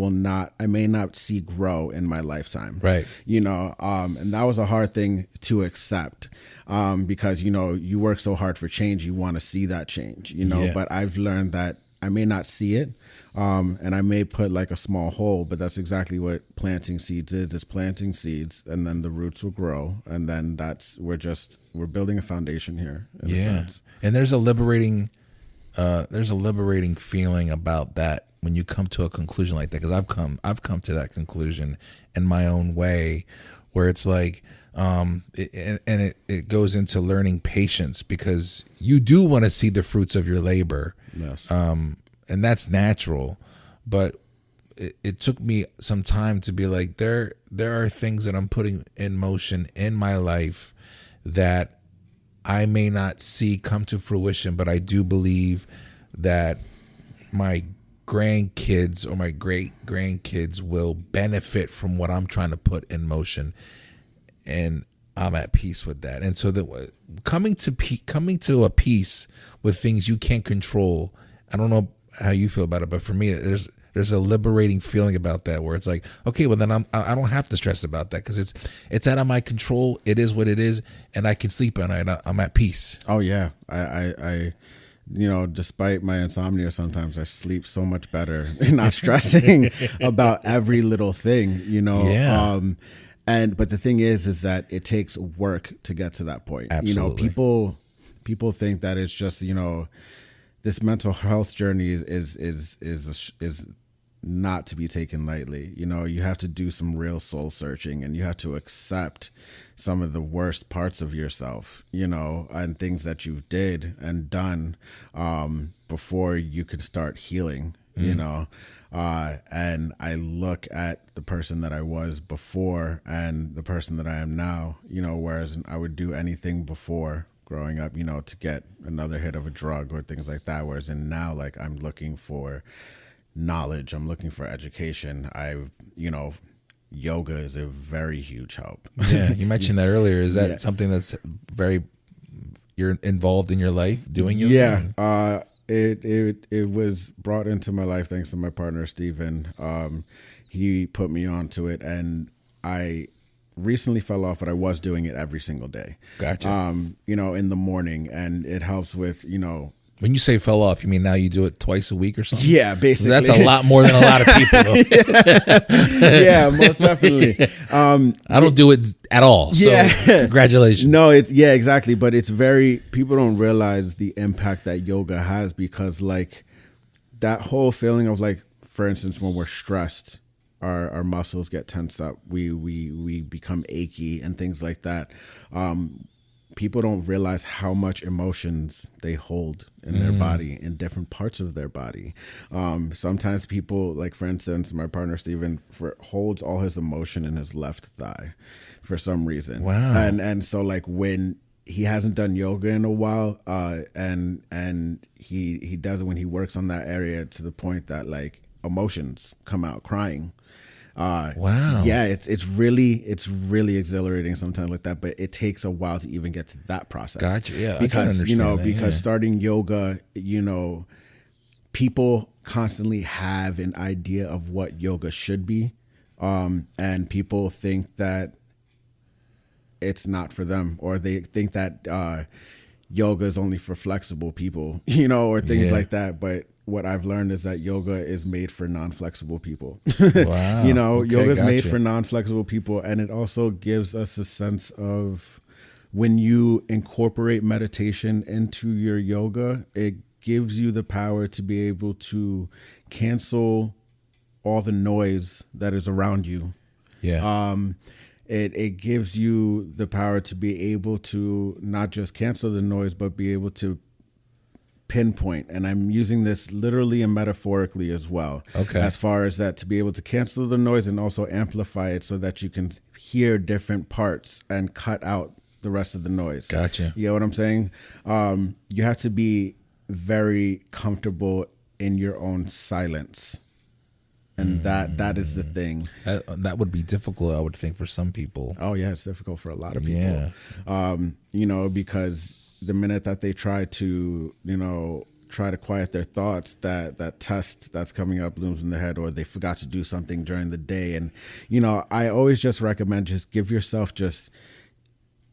Speaker 4: may not see grow in my lifetime.
Speaker 2: Right.
Speaker 4: You know, and that was a hard thing to accept, because, you know, you work so hard for change, you want to see that change, you know,
Speaker 2: Yeah.
Speaker 4: but I've learned that I may not see it. And I may put like a small hole, but that's exactly what planting seeds is. It's planting seeds, and then the roots will grow. And then we're building a foundation here. In a sense.
Speaker 2: And there's a liberating feeling about that when you come to a conclusion like that. Because I've come to that conclusion in my own way, where it's like, it goes into learning patience, because you do want to see the fruits of your labor.
Speaker 4: Yes.
Speaker 2: And that's natural, but it took me some time to be like, there are things that I'm putting in motion in my life that I may not see come to fruition, but I do believe that my grandkids or my great grandkids will benefit from what I'm trying to put in motion, and I'm at peace with that. And so coming to a peace with things you can't control. I don't know how you feel about it, but for me, there's a liberating feeling about that, where it's like, okay, well then I don't have to stress about that, because it's out of my control. It is what it is, and I can sleep at night. I'm at peace.
Speaker 4: Oh yeah, I you know, despite my insomnia, sometimes I sleep so much better, not stressing about every little thing. You know.
Speaker 2: Yeah.
Speaker 4: But the thing is that it takes work to get to that point.
Speaker 2: Absolutely.
Speaker 4: You know, people think that it's just, you know, this mental health journey is not to be taken lightly. You know, you have to do some real soul searching, and you have to accept some of the worst parts of yourself, you know, and things that you did and done before you could start healing, you know. And I look at the person that I was before and the person that I am now, you know, whereas I would do anything before growing up, you know, to get another hit of a drug or things like that. Whereas now, like, I'm looking for knowledge. I'm looking for education. You know, yoga is a very huge help.
Speaker 2: Yeah. You mentioned that earlier. Is that something that's you're involved in your life doing yoga?
Speaker 4: Yeah. It was brought into my life thanks to my partner, Steven. He put me onto it, and I recently fell off, but I was doing it every single day.
Speaker 2: Gotcha.
Speaker 4: You know, in the morning, and it helps with, you know.
Speaker 2: When you say fell off, you mean now you do it twice a week or something?
Speaker 4: Yeah, basically.
Speaker 2: That's a lot more than a lot of people, though.
Speaker 4: Yeah, most definitely.
Speaker 2: I don't do it at all. So congratulations.
Speaker 4: No, exactly. But people don't realize the impact that yoga has, because like that whole feeling of, like, for instance, when we're stressed, our muscles get tensed up. We become achy and things like that. people don't realize how much emotions they hold in their body, in different parts of their body. Sometimes people, like for instance, my partner Steven holds all his emotion in his left thigh for some reason.
Speaker 2: Wow.
Speaker 4: And so like when he hasn't done yoga in a while, and he does it when he works on that area to the point that like emotions come out, crying.
Speaker 2: Wow.
Speaker 4: Yeah, it's really exhilarating sometimes like that, but it takes a while to even get to that process.
Speaker 2: Gotcha. Yeah,
Speaker 4: because
Speaker 2: that,
Speaker 4: starting yoga, people constantly have an idea of what yoga should be, and people think that it's not for them, or they think that yoga is only for flexible people, or things like that. But what I've learned is that yoga is made for non-flexible people.
Speaker 2: Wow.
Speaker 4: Yoga is made for non-flexible people. And it also gives us a sense of, when you incorporate meditation into your yoga, it gives you the power to be able to cancel all the noise that is around you.
Speaker 2: Yeah.
Speaker 4: It gives you the power to be able to not just cancel the noise, but be able to pinpoint. And I'm using this literally and metaphorically as well.
Speaker 2: Okay.
Speaker 4: As far as that, to be able to cancel the noise and also amplify it so that you can hear different parts and cut out the rest of the noise.
Speaker 2: Gotcha.
Speaker 4: You know what I'm saying? You have to be very comfortable in your own silence. And that is the thing.
Speaker 2: That would be difficult, I would think, for some people.
Speaker 4: Oh yeah, it's difficult for a lot of people.
Speaker 2: Yeah.
Speaker 4: Because the minute that they try to quiet their thoughts, that test that's coming up looms in their head, or they forgot to do something during the day. And I always just recommend, just give yourself just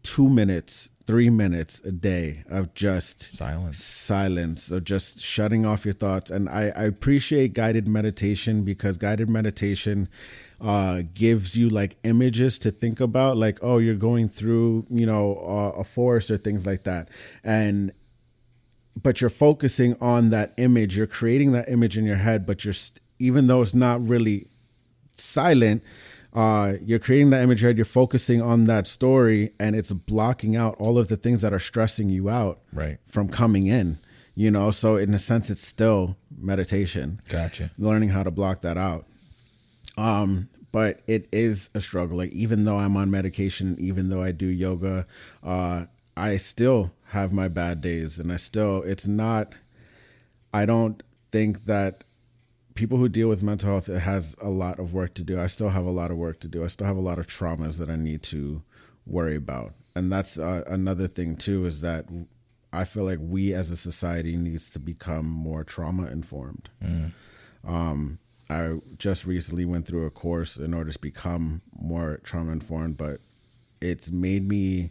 Speaker 4: 2 minutes, 3 minutes a day of just silence, or just shutting off your thoughts. And I appreciate guided meditation, because guided meditation gives you like images to think about, like, oh, you're going through, a forest or things like that. But you're focusing on that image, you're creating that image in your head, but even though it's not really silent, you're creating that image, you're focusing on that story, and it's blocking out all of the things that are stressing you out from coming in, so in a sense, it's still meditation.
Speaker 2: Gotcha.
Speaker 4: Learning how to block that out. But it is a struggle. Like, even though I'm on medication, even though I do yoga, I still have my bad days, and I don't think that people who deal with mental health, it has a lot of work to do. I still have a lot of work to do. I still have a lot of traumas that I need to worry about. And that's another thing too, is that I feel like we as a society needs to become more trauma informed. I just recently went through a course in order to become more trauma informed, but it's made me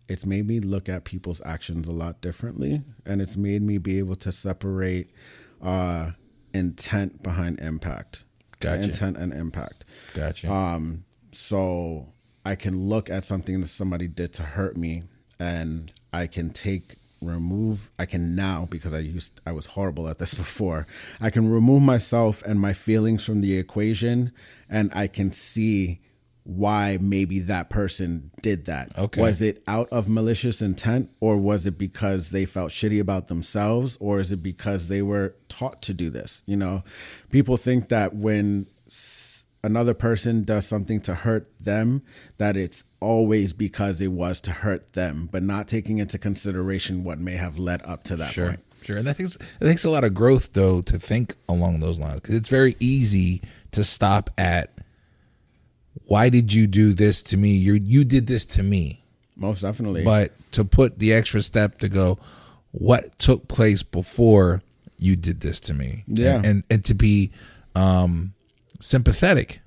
Speaker 4: look at people's actions a lot differently. And it's made me be able to separate intent behind impact.
Speaker 2: Gotcha.
Speaker 4: Intent and impact.
Speaker 2: Gotcha.
Speaker 4: So I can look at something that somebody did to hurt me, and I can now, because I was horrible at this before, I can remove myself and my feelings from the equation, and I can see why maybe that person did that.
Speaker 2: Okay.
Speaker 4: Was it out of malicious intent, or was it because they felt shitty about themselves, or is it because they were taught to do this? People think that when another person does something to hurt them, that it's always because it was to hurt them, but not taking into consideration what may have led up to that point.
Speaker 2: Sure. And it takes a lot of growth, though, to think along those lines, because it's very easy to stop at, why did you do this to me? You did this to me.
Speaker 4: Most definitely.
Speaker 2: But to put the extra step to go, what took place before you did this to me?
Speaker 4: Yeah.
Speaker 2: And to be sympathetic,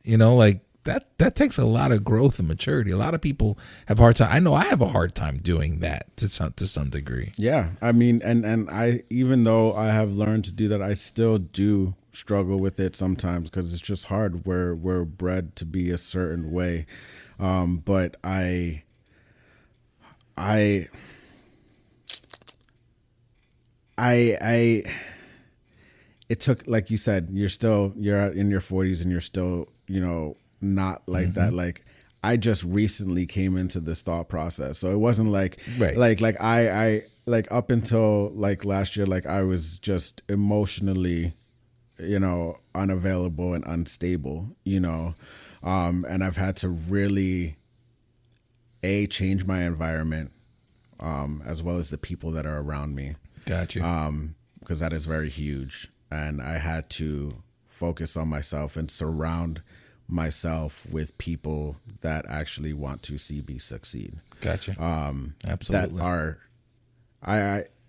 Speaker 2: like that takes a lot of growth and maturity. A lot of people have a hard time. I know I have a hard time doing that to some degree.
Speaker 4: Yeah. I mean, and I, even though I have learned to do that, I still do struggle with it sometimes, because it's just hard. We're bred to be a certain way. But it took, like you said, you're in your 40s and you're still, not like that. Like, I just recently came into this thought process. So it wasn't like,
Speaker 3: Right.
Speaker 4: like I like up until like last year, like I was just emotionally, unavailable and unstable, and I've had to really change my environment, as well as the people that are around me.
Speaker 3: Gotcha.
Speaker 4: Because that is very huge. And I had to focus on myself and surround myself with people that actually want to see me succeed.
Speaker 3: Gotcha. Absolutely.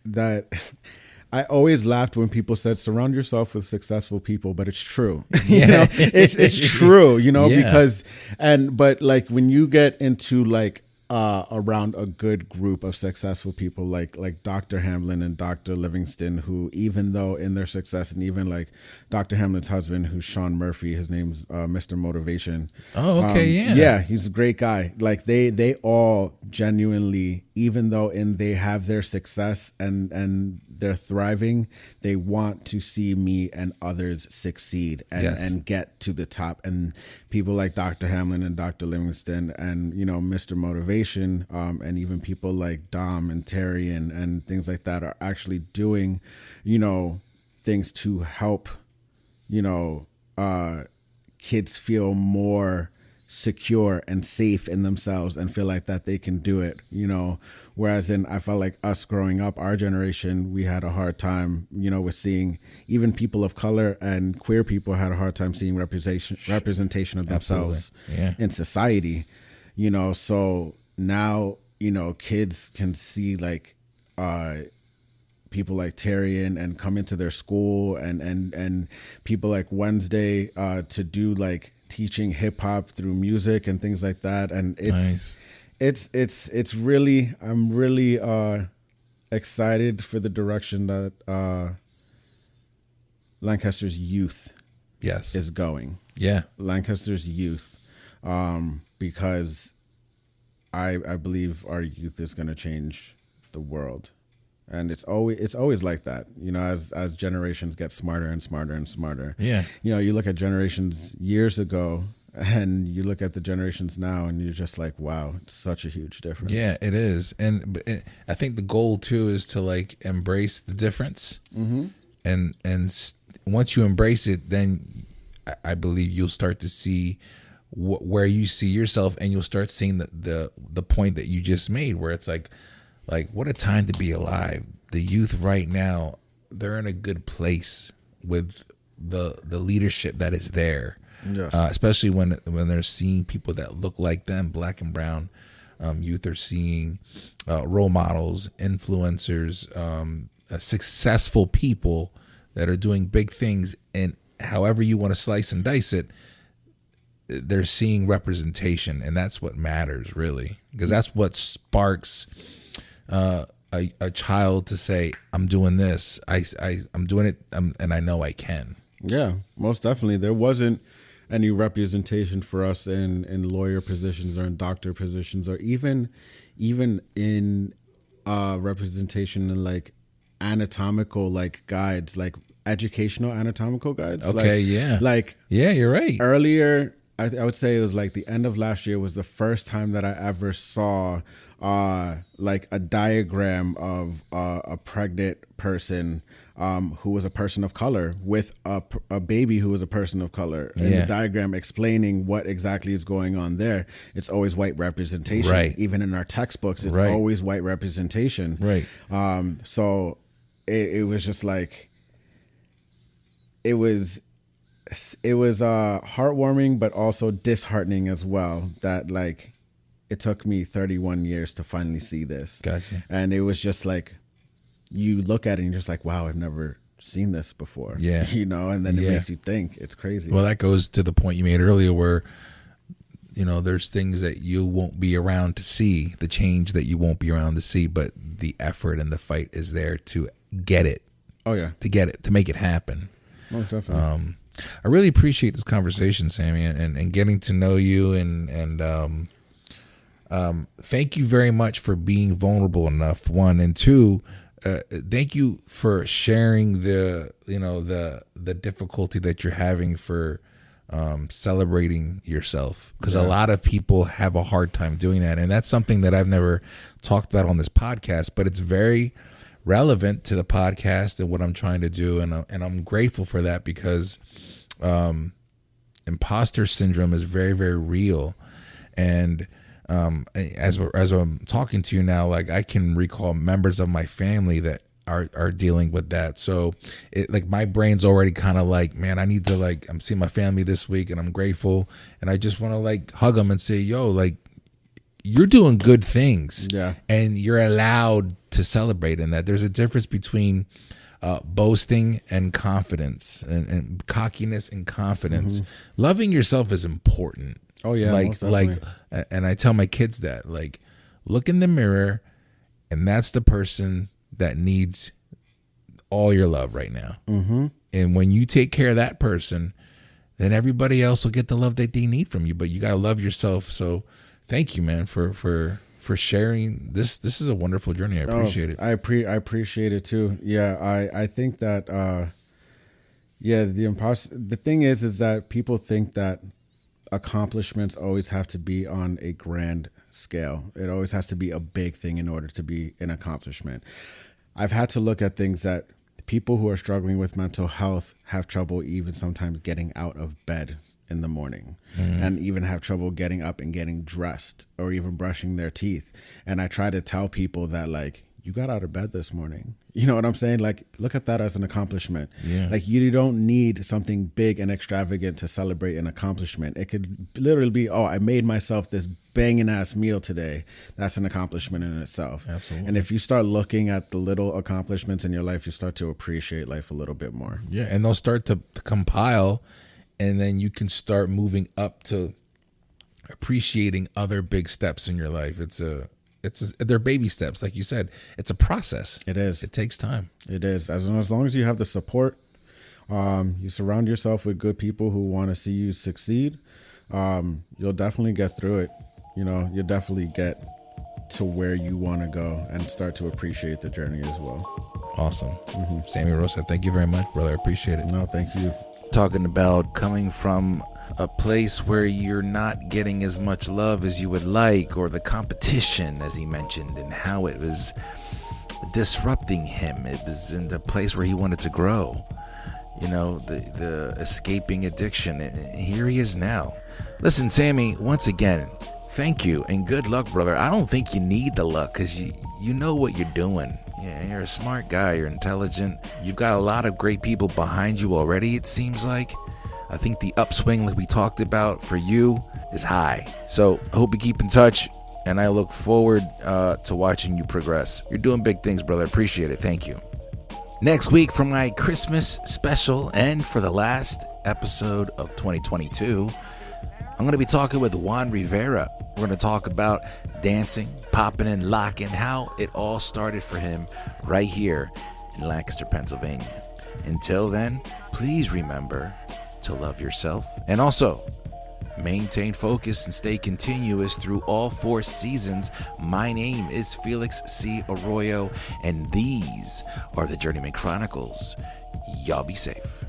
Speaker 4: That I always laughed when people said surround yourself with successful people, but it's true. It's true, because but like when you get into like around a good group of successful people like Dr. Hamlin and Dr. Livingston, who even though in their success, and even like Dr. Hamlin's husband, who's Sean Murphy, his name's Mr. Motivation.
Speaker 3: Oh, okay,
Speaker 4: yeah, he's a great guy. Like they all genuinely, even though they have their success and they're thriving, they want to see me and others succeed and get to the top. And people like Dr. Hamlin and Dr. Livingston and Mr. Motivation, and even people like Dom and Terry and things like that are actually doing things to help kids feel more secure and safe in themselves and feel like that they can do it, whereas I felt like us growing up, our generation, we had a hard time, with seeing, even people of color and queer people had a hard time seeing representation of themselves in society, so now, kids can see like people like Terry and come into their school and people like Wednesday to do like teaching hip hop through music and things like that. And it's really, I'm really excited for the direction that Lancaster's youth is going. Yeah. Lancaster's youth, because I believe our youth is going to change the world. And it's always like that, as generations get smarter and smarter and smarter. Yeah. You look at generations years ago and you look at the generations now and you're just like, wow, it's such a huge difference.
Speaker 3: Yeah, it is. And I think the goal too is to like embrace the difference. Mm-hmm. And once you embrace it, then I believe you'll start to see where you see yourself, and you'll start seeing the point that you just made, where it's like what a time to be alive. The youth right now, they're in a good place with the leadership that is there. Yes. Especially when they're seeing people that look like them, black and brown. Youth are seeing role models, influencers, successful people that are doing big things, and however you want to slice and dice it, they're seeing representation, and that's what matters, really, because that's what sparks a child to say, I'm doing this, I'm doing it, and I know I can.
Speaker 4: Yeah, most definitely. There wasn't any representation for us in lawyer positions or in doctor positions, or even in representation in like anatomical like guides, like educational anatomical guides.
Speaker 3: Okay, yeah, you're right.
Speaker 4: Earlier, I would say it was like the end of last year was the first time that I ever saw like a diagram of a pregnant person who was a person of color with a baby who was a person of color. And the diagram explaining what exactly is going on there. It's always white representation. Right. Even in our textbooks, it's always white representation. Right. So it was just like, it was heartwarming, but also disheartening as well, that like it took me 31 years to finally see this. Gotcha. And it was just like, you look at it and you're just like, wow, I've never seen this before. Yeah. And then it makes you think. It's crazy.
Speaker 3: Well, that goes to the point you made earlier where, there's things that you won't be around to see, the change that you won't be around to see, but the effort and the fight is there to get it.
Speaker 4: Oh, yeah.
Speaker 3: To get it, to make it happen.
Speaker 4: Most definitely.
Speaker 3: I really appreciate this conversation, Sammie, and getting to know you, and thank you very much for being vulnerable enough, one, and two, thank you for sharing the difficulty that you're having for
Speaker 2: celebrating yourself, because
Speaker 4: Yeah.
Speaker 2: a lot of people have a hard time doing that, and that's something that I've never talked about on this podcast, but it's very relevant to the podcast and what I'm trying to do, and I'm grateful for that, because imposter syndrome is very, very real. And as I'm talking to you now, like, I can recall members of my family that are dealing with that. So it, like, my brain's already kind of like, man, I need to, like, I'm seeing my family this week and I'm grateful, and I just want to, like, hug them and say, yo, like, you're doing good things.
Speaker 4: Yeah.
Speaker 2: And you're allowed to celebrate in that. There's a difference between boasting and confidence, and cockiness and confidence. Loving yourself is important.
Speaker 4: Oh yeah, most
Speaker 2: like,
Speaker 4: definitely.
Speaker 2: and I tell my kids that, like, look in the mirror, and that's the person that needs all your love right now. And when you take care of that person, then everybody else will get the love that they need from you. But you gotta love yourself. So thank you, man, for sharing this. This is a wonderful journey. I appreciate it.
Speaker 4: I appreciate it too. Yeah, I think that the thing is that people think that accomplishments always have to be on a grand scale. It always has to be a big thing in order to be an accomplishment. I've had to look at things that people who are struggling with mental health have trouble even sometimes getting out of bed in the morning, and even have trouble getting up and getting dressed or even brushing their teeth. And I try to tell people that, like, you got out of bed this morning. You know what I'm saying? Like, look at that as an accomplishment.
Speaker 2: Yeah.
Speaker 4: Like, you don't need something big and extravagant to celebrate an accomplishment. It could literally be, oh, I made myself this banging ass meal today. That's an accomplishment in itself.
Speaker 2: Absolutely.
Speaker 4: And if you start looking at the little accomplishments in your life, you start to appreciate life a little bit more.
Speaker 2: Yeah, and they'll start to compile, and then you can start moving up to appreciating other big steps in your life. They're baby steps, like you said. It's a process.
Speaker 4: It is.
Speaker 2: It takes time.
Speaker 4: It is. As long as you have the support, you surround yourself with good people who want to see you succeed, you'll definitely get through it. You know, you'll definitely get to where you want to go and start to appreciate the journey as well.
Speaker 2: Awesome. Sammie Rosa, thank you very much, brother. I appreciate it.
Speaker 4: No, thank you.
Speaker 2: Talking about coming from a place where you're not getting as much love as you would like, or the competition, as he mentioned, and how it was disrupting him. It was in the place where he wanted to grow, you know, the escaping addiction. And here he is now. Listen, Sammie, once again, thank you and good luck, brother. I don't think you need the luck, because you know what you're doing. Yeah, you're a smart guy. You're intelligent. You've got a lot of great people behind you already, it seems like. I think the upswing, like we talked about, for you is high. So I hope you keep in touch, and I look forward to watching you progress. You're doing big things, brother. I appreciate it. Thank you. Next week, for my Christmas special and for the last episode of 2022, I'm going to be talking with Juan Rivera. We're going to talk about dancing, popping and locking, how it all started for him right here in Lancaster, Pennsylvania. Until then, please remember to love yourself, and also maintain focus and stay continuous through all 4 seasons. My name is Felix C. Arroyo, and these are the Journeyman Chronicles. Y'all be safe.